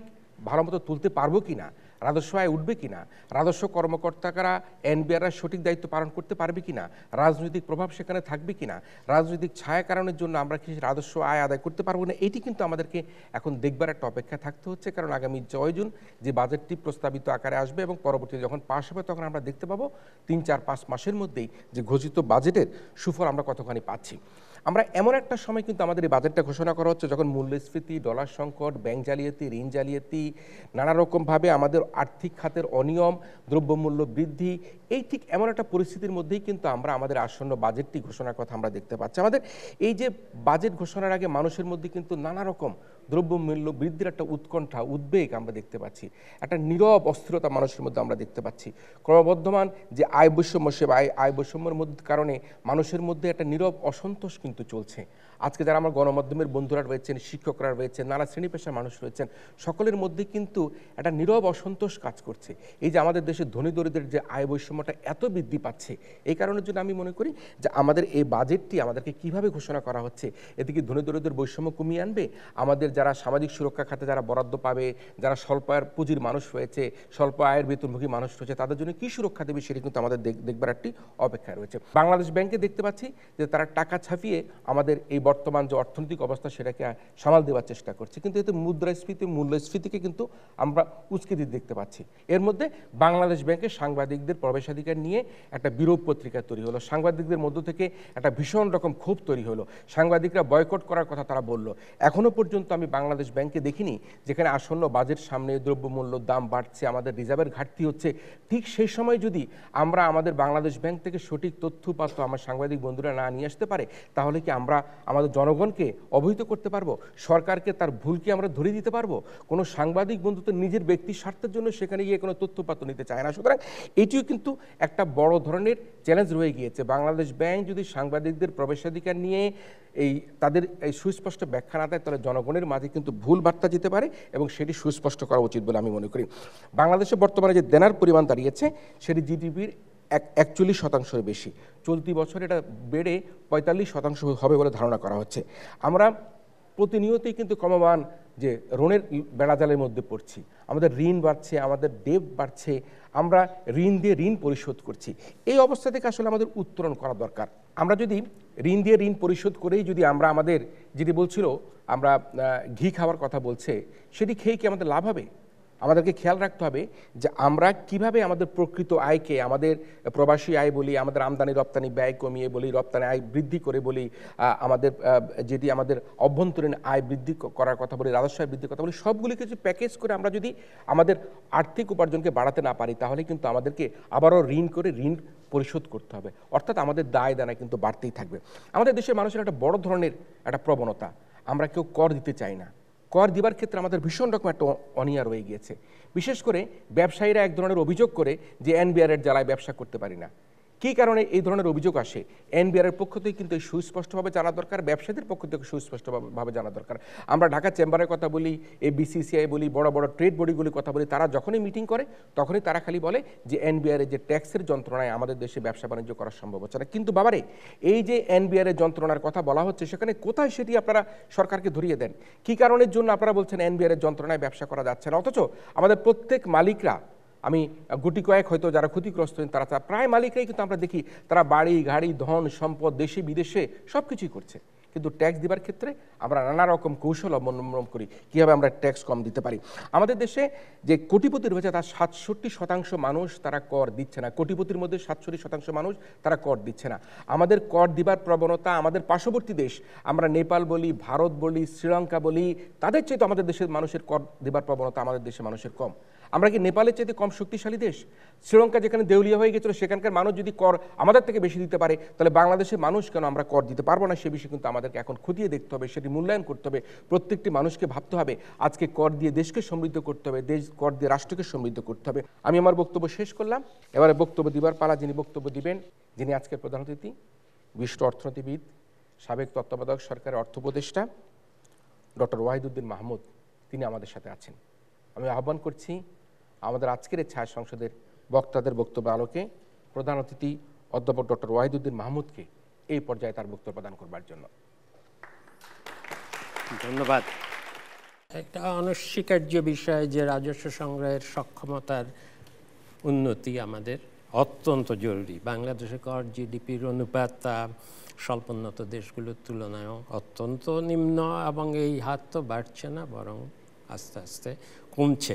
ভালো মতো তুলতে পারবো কি না, রাজস্ব আয় উঠবে কিনা, রাজস্ব কর্মকর্তারা এনবিআর সঠিক দায়িত্ব পালন করতে পারবে কিনা, রাজনৈতিক প্রভাব সেখানে থাকবে কিনা, রাজনৈতিক ছায়া কারণের জন্য আমরা কি রাজস্ব আয় আদায় করতে পারবো না, এটি কিন্তু আমাদেরকে এখন দেখবার একটা অপেক্ষা থাকতে হচ্ছে। কারণ আগামী 6 জুন যে বাজেটটি প্রস্তাবিত আকারে আসবে এবং পরবর্তীতে যখন পাশ হবে তখন আমরা দেখতে পাবো 3-4-5 মাসের মধ্যেই যে ঘোষিত বাজেটের সুফল আমরা কতখানি পাচ্ছি। আমরা এমন একটা সময় কিন্তু আমাদের এই বাজেটটা ঘোষণা করা হচ্ছে যখন মূল্যস্ফীতি, ডলার সংকট, ব্যাংক জালিয়াতি, ঋণ জালিয়াতি, নানা রকমভাবে আমাদের আর্থিক খাতের অনিয়ম, দ্রব্যমূল্য বৃদ্ধি, এই ঠিক এমন একটা পরিস্থিতির মধ্যেই কিন্তু আমরা আমাদের আসন্ন বাজেটটি ঘোষণার কথা আমরা দেখতে পাচ্ছি। আমাদের এই যে বাজেট ঘোষণার আগে মানুষের মধ্যে কিন্তু নানা রকম দ্রব্যমূল্য বৃদ্ধির একটা উৎকণ্ঠা, উদ্বেগ আমরা দেখতে পাচ্ছি, একটা নীরব অস্থিরতা মানুষের মধ্যে আমরা দেখতে পাচ্ছি। ক্রমবর্ধমান যে আয় বৈষম্য, সে আয় বৈষম্যের মধ্যে কারণে মানুষের মধ্যে একটা নীরব অসন্তোষ কিন্তু চলছে। আজকে যারা আমার গণমাধ্যমের বন্ধুরা রয়েছেন, শিক্ষকরা রয়েছেন, নানা শ্রেণী পেশার মানুষ রয়েছেন, সকলের মধ্যে কিন্তু একটা নীরব অসন্তোষ কাজ করছে। এই যে আমাদের দেশের ধনী দরিদ্রের যে আয় বৈষম্যটা এত বৃদ্ধি পাচ্ছে, এই কারণের জন্য আমি মনে করি যে আমাদের এই বাজেটটি আমাদেরকে কিভাবে ঘোষণা করা হচ্ছে, এতে কি ধনী দরিদ্রের বৈষম্য কমিয়ে আনবে, আমাদের যারা সামাজিক সুরক্ষা খাতে যারা বরাদ্দ পাবে, যারা স্বল্প আয়ের পুঁজির মানুষ রয়েছে, স্বল্প আয়ের বেতনভোগী মানুষ রয়েছে, তাদের জন্য কি সুরক্ষা দেবে সেটি কিন্তু আমাদের দেখবার একটি অপেক্ষা রয়েছে। বাংলাদেশ ব্যাংকে দেখতে পাচ্ছি যে তারা টাকা ছাপিয়ে আমাদের এই বর্তমান যে অর্থনৈতিক অবস্থা সেটাকে সামাল দেওয়ার চেষ্টা করছে, কিন্তু এতে মুদ্রাস্ফীতি, মূল্যস্ফীতিকে কিন্তু আমরা উস্কে দিতে দেখতে পাচ্ছি। এর মধ্যে বাংলাদেশ ব্যাংকের সাংবাদিকদের প্রবেশাধিকার নিয়ে একটা বিরূপ পত্রিকা তৈরি হলো, সাংবাদিকদের মধ্য থেকে একটা ভীষণ রকম ক্ষোভ তৈরি হলো, সাংবাদিকরা বয়কট করার কথা তারা বলল। এখনো পর্যন্ত আমি বাংলাদেশ ব্যাংকে দেখিনি যেখানে আসন্ন বাজেট সামনে, দ্রব্যমূল্য দাম বাড়ছে, আমাদের রিজার্ভের ঘাটতি হচ্ছে, ঠিক সেই সময় যদি আমরা আমাদের বাংলাদেশ ব্যাংক থেকে সঠিক তথ্যপাত্র আমার সাংবাদিক বন্ধুরা না নিয়ে আসতে পারে, তাহলে কি আমরা আমাদের জনগণকে অবহিত করতে পারবো, সরকারকে তার ভুলকে আমরা ধরে দিতে পারবো? কোনো সাংবাদিক বন্ধু তো নিজের ব্যক্তি স্বার্থের জন্য সেখানে গিয়ে কোনো তথ্যপাত্র নিতে চায় না। সুতরাং এটিও কিন্তু একটা বড় ধরনের চ্যালেঞ্জ রয়ে গিয়েছে। বাংলাদেশ ব্যাংক যদি সাংবাদিকদের প্রবেশাধিকার নিয়ে তাদের এই সুস্পষ্ট ব্যাখ্যা না দেয়, তাহলে জনগণের মাঝে কিন্তু ভুল বার্তা যেতে পারে এবং সেটি সুস্পষ্ট করা উচিত বলে আমি মনে করি। বাংলাদেশে বর্তমানে যে দেনার পরিমাণ দাঁড়িয়েছে সেটি জিডিপির 41% বেশি, চলতি বছর এটা বেড়ে 45% হবে বলে ধারণা করা হচ্ছে। আমরা প্রতিনিয়তই কিন্তু ক্রমমান যে ঋণের বেড়াজালের মধ্যে পড়ছি, আমাদের ঋণ বাড়ছে, আমাদের ডেট বাড়ছে, আমরা ঋণ দিয়ে ঋণ পরিশোধ করছি। এই অবস্থা থেকে আসলে আমাদের উত্তরণ করা দরকার। আমরা যদি ঋণ দিয়ে ঋণ পরিশোধ করেই যদি আমরা আমাদের যেটি বলছিল আমরা ঘি খাওয়ার কথা বলছে, সেটি খেয়ে কি আমাদের লাভ হবে? আমাদেরকে খেয়াল রাখতে হবে যে আমরা কিভাবে আমাদের প্রকৃত আয়কে, আমাদের প্রবাসী আয় বলি, আমাদের আমদানি রপ্তানি ব্যয় কমিয়ে বলি, রপ্তানি আয় বৃদ্ধি করে বলি, আমাদের যেটি আমাদের অভ্যন্তরীণ আয় বৃদ্ধি করার কথা বলি, রাজস্ব আয় বৃদ্ধির কথা বলি, সবগুলিকে যদি প্যাকেজ করে আমরা যদি আমাদের আর্থিক উপার্জনকে বাড়াতে না পারি, তাহলে কিন্তু আমাদেরকে আবারও ঋণ করে ঋণ পরিশোধ করতে হবে, অর্থাৎ আমাদের দায় দানা কিন্তু বাড়তেই থাকবে। আমাদের দেশের মানুষের একটা বড় ধরনের একটা প্রবণতা, আমরা কেউ কর দিতে চাই না। কর দিবার ক্ষেত্রে আমাদের ভীষণ রকম একটা অনীহা রয়ে গিয়েছে। বিশেষ করে ব্যবসায়ীরা এক ধরনের অভিযোগ করে যে এনবিআরের জ্বালায় ব্যবসা করতে পারি না। কী কারণে এই ধরনের অভিযোগ আসে? এনবিআরের পক্ষ থেকে কিন্তু সুস্পষ্টভাবে জানা দরকার, ব্যবসায়ীদের পক্ষ থেকে সুস্পষ্টভাবে জানা দরকার। আমরা ঢাকা চেম্বারের কথা বলি, বিসিসিআই বলি, বড় বড় ট্রেড বডিগুলির কথা বলি, তারা যখনই মিটিং করে তখনই তারা খালি বলে যে এনবিআরের যে ট্যাক্সের যন্ত্রণায় আমাদের দেশে ব্যবসা বাণিজ্য করা সম্ভব হচ্ছে না। কিন্তু বাবারে, এই যে এনবিআরের যন্ত্রণার কথা বলা হচ্ছে, সেখানে কোথায় সেটি আপনারা সরকারকে ধরিয়ে দেন? কী কারণের জন্য আপনারা বলছেন এনবিআরের যন্ত্রণায় ব্যবসা করা যাচ্ছে না, অথচ আমাদের প্রত্যেক মালিকরা, আমি গুটি কয়েক হয়তো যারা ক্ষতিগ্রস্ত তারা প্রায় মালিকরাই কিন্তু আমরা দেখি তারা বাড়ি গাড়ি ধন সম্পদ দেশে বিদেশে সব কিছুই করছে। কিন্তু ট্যাক্স দিবার ক্ষেত্রে আমরা নানা রকম কৌশল অবলম্বন করি কীভাবে আমরা ট্যাক্স কম দিতে পারি। আমাদের দেশে যে কোটিপতি রয়েছে তার 67% মানুষ তারা কর দিচ্ছে না। কোটিপতির মধ্যে 67% মানুষ তারা কর দিচ্ছে না। আমাদের কর দিবার প্রবণতা আমাদের পার্শ্ববর্তী দেশ, আমরা নেপাল বলি, ভারত বলি, শ্রীলঙ্কা বলি, তাদের চেয়ে তো আমাদের দেশের মানুষের কর দিবার প্রবণতা আমাদের দেশের মানুষের কম। আমরা কি নেপালের চাইতে কম শক্তিশালী দেশ? শ্রীলঙ্কা যেখানে দেউলিয়া হয়ে গেছিল সেখানকার মানুষ যদি কর আমাদের থেকে বেশি দিতে পারে, তাহলে বাংলাদেশের মানুষ কেন আমরা কর দিতে পারবো না? সে বিষয়ে কিন্তু আমাদেরকে এখন খতিয়ে দেখতে হবে, সেটি মূল্যায়ন করতে হবে। প্রত্যেকটি মানুষকে ভাবতে হবে আজকে কর দিয়ে দেশকে সমৃদ্ধ করতে হবে, কর দিয়ে রাষ্ট্রকে সমৃদ্ধ করতে হবে। আমি আমার বক্তব্য শেষ করলাম। এবারে বক্তব্য দিবার পালা। যিনি বক্তব্য দিবেন, যিনি আজকের প্রধান অতিথি, বিশিষ্ট অর্থনীতিবিদ, সাবেক তত্ত্বাবধায়ক সরকারের অর্থ উপদেষ্টা ডক্টর ওয়াহিদুদ্দিন মাহমুদ, তিনি আমাদের সাথে আছেন। আমি আহ্বান করছি আমাদের আজকের এই ছায়া সংসদের বক্তাদের বক্তব্য আলোকে প্রধান অতিথি অধ্যাপক ডক্টর ওয়াহিদুদ্দিন মাহমুদকে এই পর্যায়ে তার বক্তব্য প্রদান করবার জন্য। ধন্যবাদ। একটা অনস্বীকার্য বিষয় যে রাজস্ব সংগ্রহের সক্ষমতার উন্নতি আমাদের অত্যন্ত জরুরি। বাংলাদেশের কর জিডিপির অনুপাত স্বল্পোন্নত দেশগুলোর তুলনায়ও অত্যন্ত নিম্ন, এবং এই হার তো বাড়ছে না, বরং আস্তে আস্তে কমছে।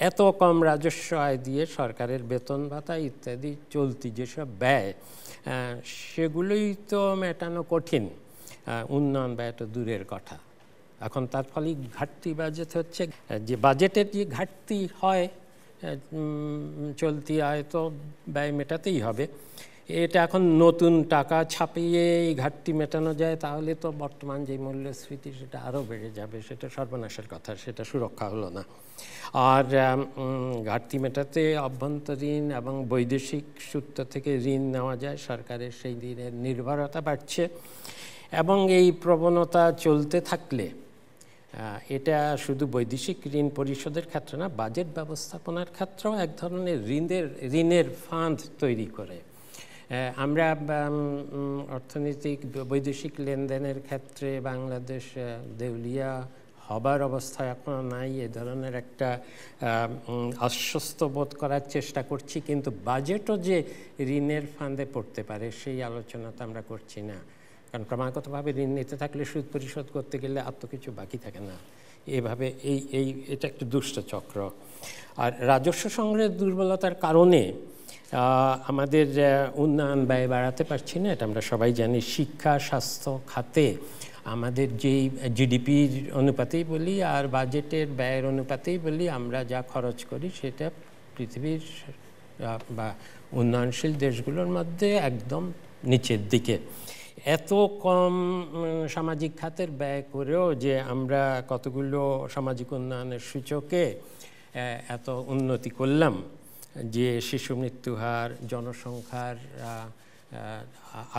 এত কম রাজস্ব আয় দিয়ে সরকারের বেতন ভাতা ইত্যাদি চলতি যেসব ব্যয়, সেগুলোই তো মেটানো কঠিন, উন্নয়ন ব্যয় তো দূরের কথা। এখন তার ফলে ঘাটতি বাজেট হচ্ছে, যে বাজেটের যে ঘাটতি হয় চলতি আয় তো ব্যয় মেটাতেই হবে। এটা এখন নতুন টাকা ছাপিয়ে এই ঘাটতি মেটানো যায়, তাহলে তো বর্তমান যে মূল্যস্ফীতি সেটা আরও বেড়ে যাবে, সেটা সর্বনাশের কথা, সেটা সুরক্ষা হলো না। আর ঘাটতি মেটাতে অভ্যন্তরীণ এবং বৈদেশিক সূত্র থেকে ঋণ নেওয়া যায়, সরকারের সেই ঋণের নির্ভরতা বাড়ছে, এবং এই প্রবণতা চলতে থাকলে এটা শুধু বৈদেশিক ঋণ পরিশোধের ক্ষেত্রে না, বাজেট ব্যবস্থাপনার ক্ষেত্রেও এক ধরনের ঋণের ফান্ড তৈরি করে। আমরা অর্থনৈতিক বৈদেশিক লেনদেনের ক্ষেত্রে বাংলাদেশ দেউলিয়া হবার অবস্থায় এখনও নাই, এ ধরনের একটা আশ্বস্ত বোধ করার চেষ্টা করছি, কিন্তু বাজেটও যে ঋণের ফান্দে পড়তে পারে সেই আলোচনা তো আমরা করছি না। কারণ ক্রমাগতভাবে ঋণ নিতে থাকলে সুদ পরিশোধ করতে গেলে আর তো কিছু বাকি থাকে না। এভাবে এটা একটা দুষ্ট চক্র। আর রাজস্ব সংগ্রহের দুর্বলতার কারণে আমাদের উন্নয়ন ব্যয় বাড়াতে পারছি না, এটা আমরা সবাই জানি। শিক্ষা স্বাস্থ্য খাতে আমাদের যেই জিডিপির অনুপাতেই বলি আর বাজেটের ব্যয়ের অনুপাতেই বলি, আমরা যা খরচ করি সেটা পৃথিবীর বা উন্নয়নশীল দেশগুলোর মধ্যে একদম নিচের দিকে। এত কম সামাজিক খাতের ব্যয় করেও যে আমরা কতগুলো সামাজিক উন্নয়নের সূচকে এত উন্নতি করলাম, যে শিশু মৃত্যু হার, জনসংখ্যার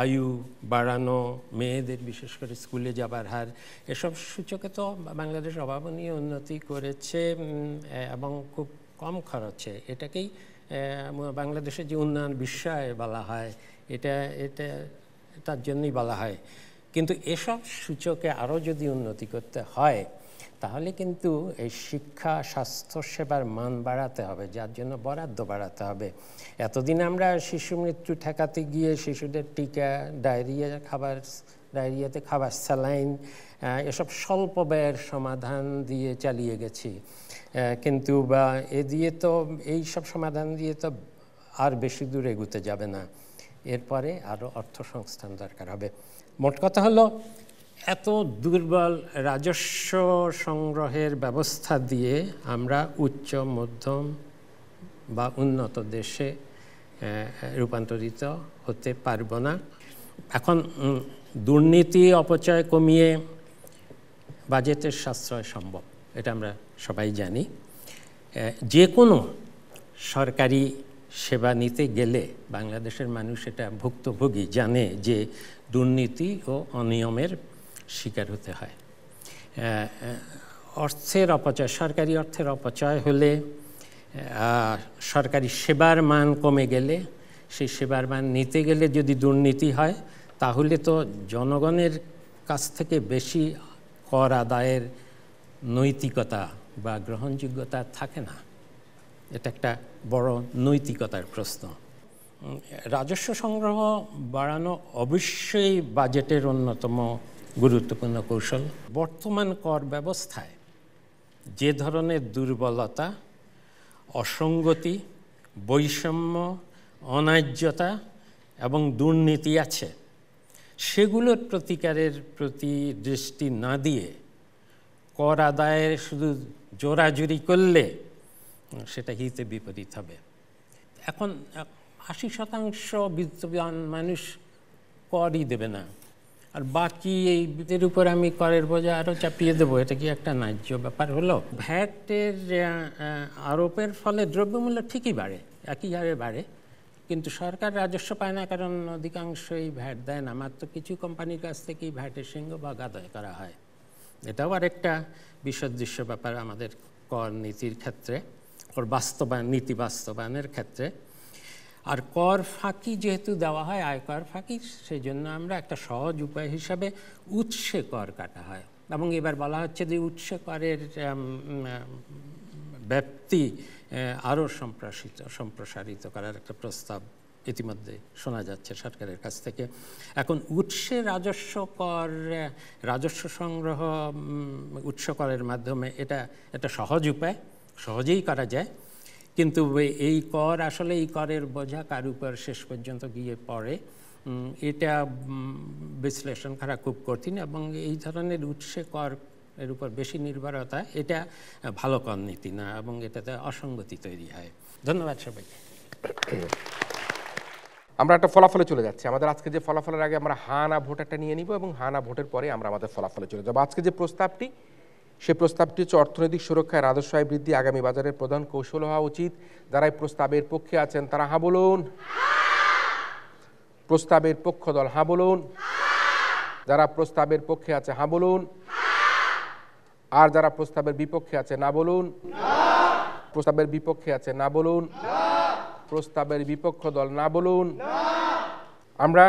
আয়ু বাড়ানো, মেয়েদের বিশেষ করে স্কুলে যাবার হার, এসব সূচকে তো বাংলাদেশ অভাবনীয় উন্নতি করেছে এবং খুব কম খরচে। এটাকেই বাংলাদেশের যে উন্নয়ন বিশ্বায় বলা হয়, এটা তার জন্যই বলা হয়। কিন্তু এসব সূচকে আরও যদি উন্নতি করতে হয়, তাহলে কিন্তু এই শিক্ষা স্বাস্থ্যসেবার মান বাড়াতে হবে, যার জন্য বরাদ্দ বাড়াতে হবে। এতদিন আমরা শিশু মৃত্যু ঠেকাতে গিয়ে শিশুদের টিকা, ডায়রিয়াতে খাবার, স্যালাইন, এসব স্বল্প ব্যয়ের সমাধান দিয়ে চালিয়ে গেছি, কিন্তু এই সব সমাধান দিয়ে তো আর বেশি দূর এগুতে যাবে না। এরপরে আরও অর্থ সংস্থান দরকার হবে। মোট কথা হলো, এত দুর্বল রাজস্ব সংগ্রহের ব্যবস্থা দিয়ে আমরা উচ্চ মধ্যম বা উন্নত দেশে রূপান্তরিত হতে পারব না। এখন দুর্নীতি অপচয় কমিয়ে বাজেটের সাশ্রয় সম্ভব, এটা আমরা সবাই জানি। যে কোনো সরকারি সেবা নিতে গেলে বাংলাদেশের মানুষ এটা ভুক্তভোগী, জানে যে দুর্নীতি ও অনিয়মের শিকার হতে হয়। অর্থের অপচয়, সরকারি অর্থের অপচয় হলে, সরকারি সেবার মান কমে গেলে, সেই সেবার মান নিতে গেলে যদি দুর্নীতি হয়, তাহলে তো জনগণের কাছ থেকে বেশি কর আদায়ের নৈতিকতা বা গ্রহণযোগ্যতা থাকে না। এটা একটা বড় নৈতিকতার প্রশ্ন। রাজস্ব সংগ্রহ বাড়ানো অবশ্যই বাজেটের অন্যতম গুরুত্বপূর্ণ কৌশল। বর্তমান কর ব্যবস্থায় যে ধরনের দুর্বলতা, অসঙ্গতি, বৈষম্য, অন্যায্যতা এবং দুর্নীতি আছে, সেগুলোর প্রতিকারের প্রতি দৃষ্টি না দিয়ে কর আদায়ের শুধু জোরাজুরি করলে সেটা হিতে বিপরীত হবে। এখন 80% বিত্তবান মানুষ করই দেবে না, আর বাকি এইদের উপর আমি করের বোঝা আরও চাপিয়ে দেবো, এটা কি একটা ন্যায্য ব্যাপার হলো? ভ্যাটের আরোপের ফলে দ্রব্যমূল্য ঠিকই বাড়ে, একই হারে বাড়ে, কিন্তু সরকার রাজস্ব পায় না, কারণ অধিকাংশই ভ্যাট দেয় না, মাত্র কিছু কোম্পানির কাছ থেকেই ভ্যাটের সিংহভাগ আদায় করা হয়। এটাও আরেকটা বিসদৃশ্য ব্যাপার আমাদের কর নীতির ক্ষেত্রে, কর বাস্তবায়ন, নীতি বাস্তবায়নের ক্ষেত্রে। আর কর ফাঁকি যেহেতু দেওয়া হয়, আয়কর ফাঁকি, সেই জন্য আমরা একটা সহজ উপায় হিসাবে উৎসে কর কাটা হয়, এবং এবার বলা হচ্ছে যে উৎসে করের ব্যাপ্তি আরও সম্প্রসারিত করার একটা প্রস্তাব ইতিমধ্যে শোনা যাচ্ছে সরকারের কাছ থেকে। এখন উৎসে রাজস্ব কর, রাজস্ব সংগ্রহ উৎস করের মাধ্যমে এটা সহজ উপায়, সহজেই করা যায়, কিন্তু এই কর আসলে এই করের বোঝা কার উপর শেষ পর্যন্ত গিয়ে পড়ে এটা বিশ্লেষণ করা খুব কঠিন, এবং এই ধরনের উৎসে কর এর উপর বেশি নির্ভরতা, এটা ভালো কর নীতি না, এবং এটাতে অসঙ্গতি তৈরি হয়। ধন্যবাদ সবাইকে। আমরা একটা ফলাফলে চলে যাচ্ছি। আমাদের আজকে যে ফলাফলের আগে আমরা হা না ভোট একটা নিয়ে নিব, এবং হা না ভোটের পরে আমরা আমাদের ফলাফলে চলে যাব। আজকে যে প্রস্তাবটি, সেই প্রস্তাবটি হচ্ছে অর্থনৈতিক সুরক্ষায় রাজস্ব আয় বৃদ্ধি আগামী বাজারের প্রধান কৌশল হওয়া উচিত। যারা এই প্রস্তাবের পক্ষে আছেন তারা হা বলুন। প্রস্তাবের পক্ষ দল হা বলুন। যারা প্রস্তাবের পক্ষে আছে হা বলুন। আর যারা প্রস্তাবের বিপক্ষে আছে না বলুন। প্রস্তাবের বিপক্ষে আছে না বলুন। প্রস্তাবের বিপক্ষ দল না বলুন। আমরা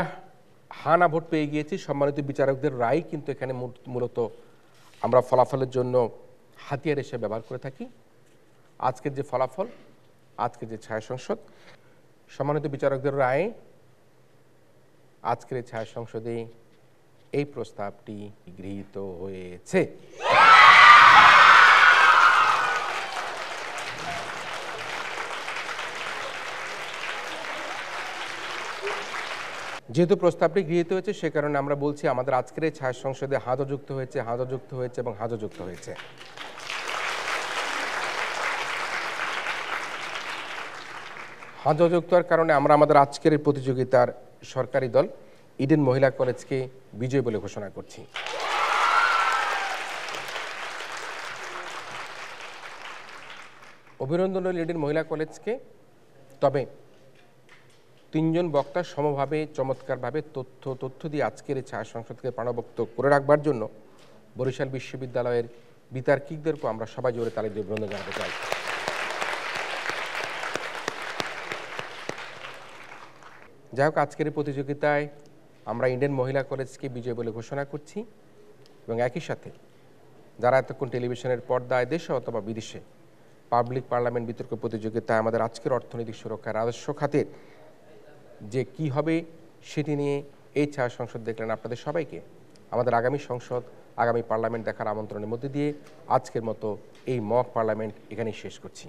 হা না ভোট পেয়ে গিয়েছি। সম্মানিত বিচারকদের রায় কিন্তু এখানে মূলত আমরা ফলাফলের জন্য হাতিয়ার হিসেবে ব্যবহার করে থাকি। আজকের যে ফলাফল, আজকের যে ছায়া সংসদ, সম্মানিত বিচারকদের রায়ে আজকের এই ছায়া সংসদে এই প্রস্তাবটি গৃহীত হয়েছে। যেহেতু প্রস্তাবটি গৃহীত হয়েছে, সে কারণে আমরা বলছি আমাদের আজকের এই ছায়া সংসদে হাজও যুক্ত হয়েছে, হাজও যুক্ত হয়েছে এবং হাজও যুক্ত হয়েছে। হাজও যুক্ত হওয়ার কারণে আমরা আমাদের আজকের এই প্রতিযোগিতার সরকারি দল ইডেন মহিলা কলেজকে বিজয়ী বলে ঘোষণা করছি। অভিনন্দন রইল ইডেন মহিলা কলেজকে। তবে তিনজন বক্তা সমভাবে চমৎকারভাবে তথ্য দিয়ে আজকের এই ছায়া সংসদকে প্রাণবন্ত করে রাখবার জন্য বরিশাল বিশ্ববিদ্যালয়ের বিতার্কিকদেরকেও আমরা সবাই জোরে তালি দিয়ে অভিনন্দন জানাতে চাই। যাই হোক, আজকের এই প্রতিযোগিতায় আমরা ইন্ডিয়ান মহিলা কলেজকে বিজয় বলে ঘোষণা করছি, এবং একই সাথে যারা এতক্ষণ টেলিভিশনের পর্দায় দেশে অথবা বিদেশে পাবলিক পার্লামেন্ট বিতর্ক প্রতিযোগিতায় আমাদের আজকের অর্থনৈতিক সুরক্ষা রাজস্ব খাতের যে কি হবে সেটি নিয়ে এই ছায়া সংসদ দেখলেন, আপনাদের সবাইকে আমাদের আগামী সংসদ, আগামী পার্লামেন্ট দেখার আমন্ত্রণের মধ্যে দিয়ে আজকের মতো এই মক পার্লামেন্ট এখানেই শেষ করছি।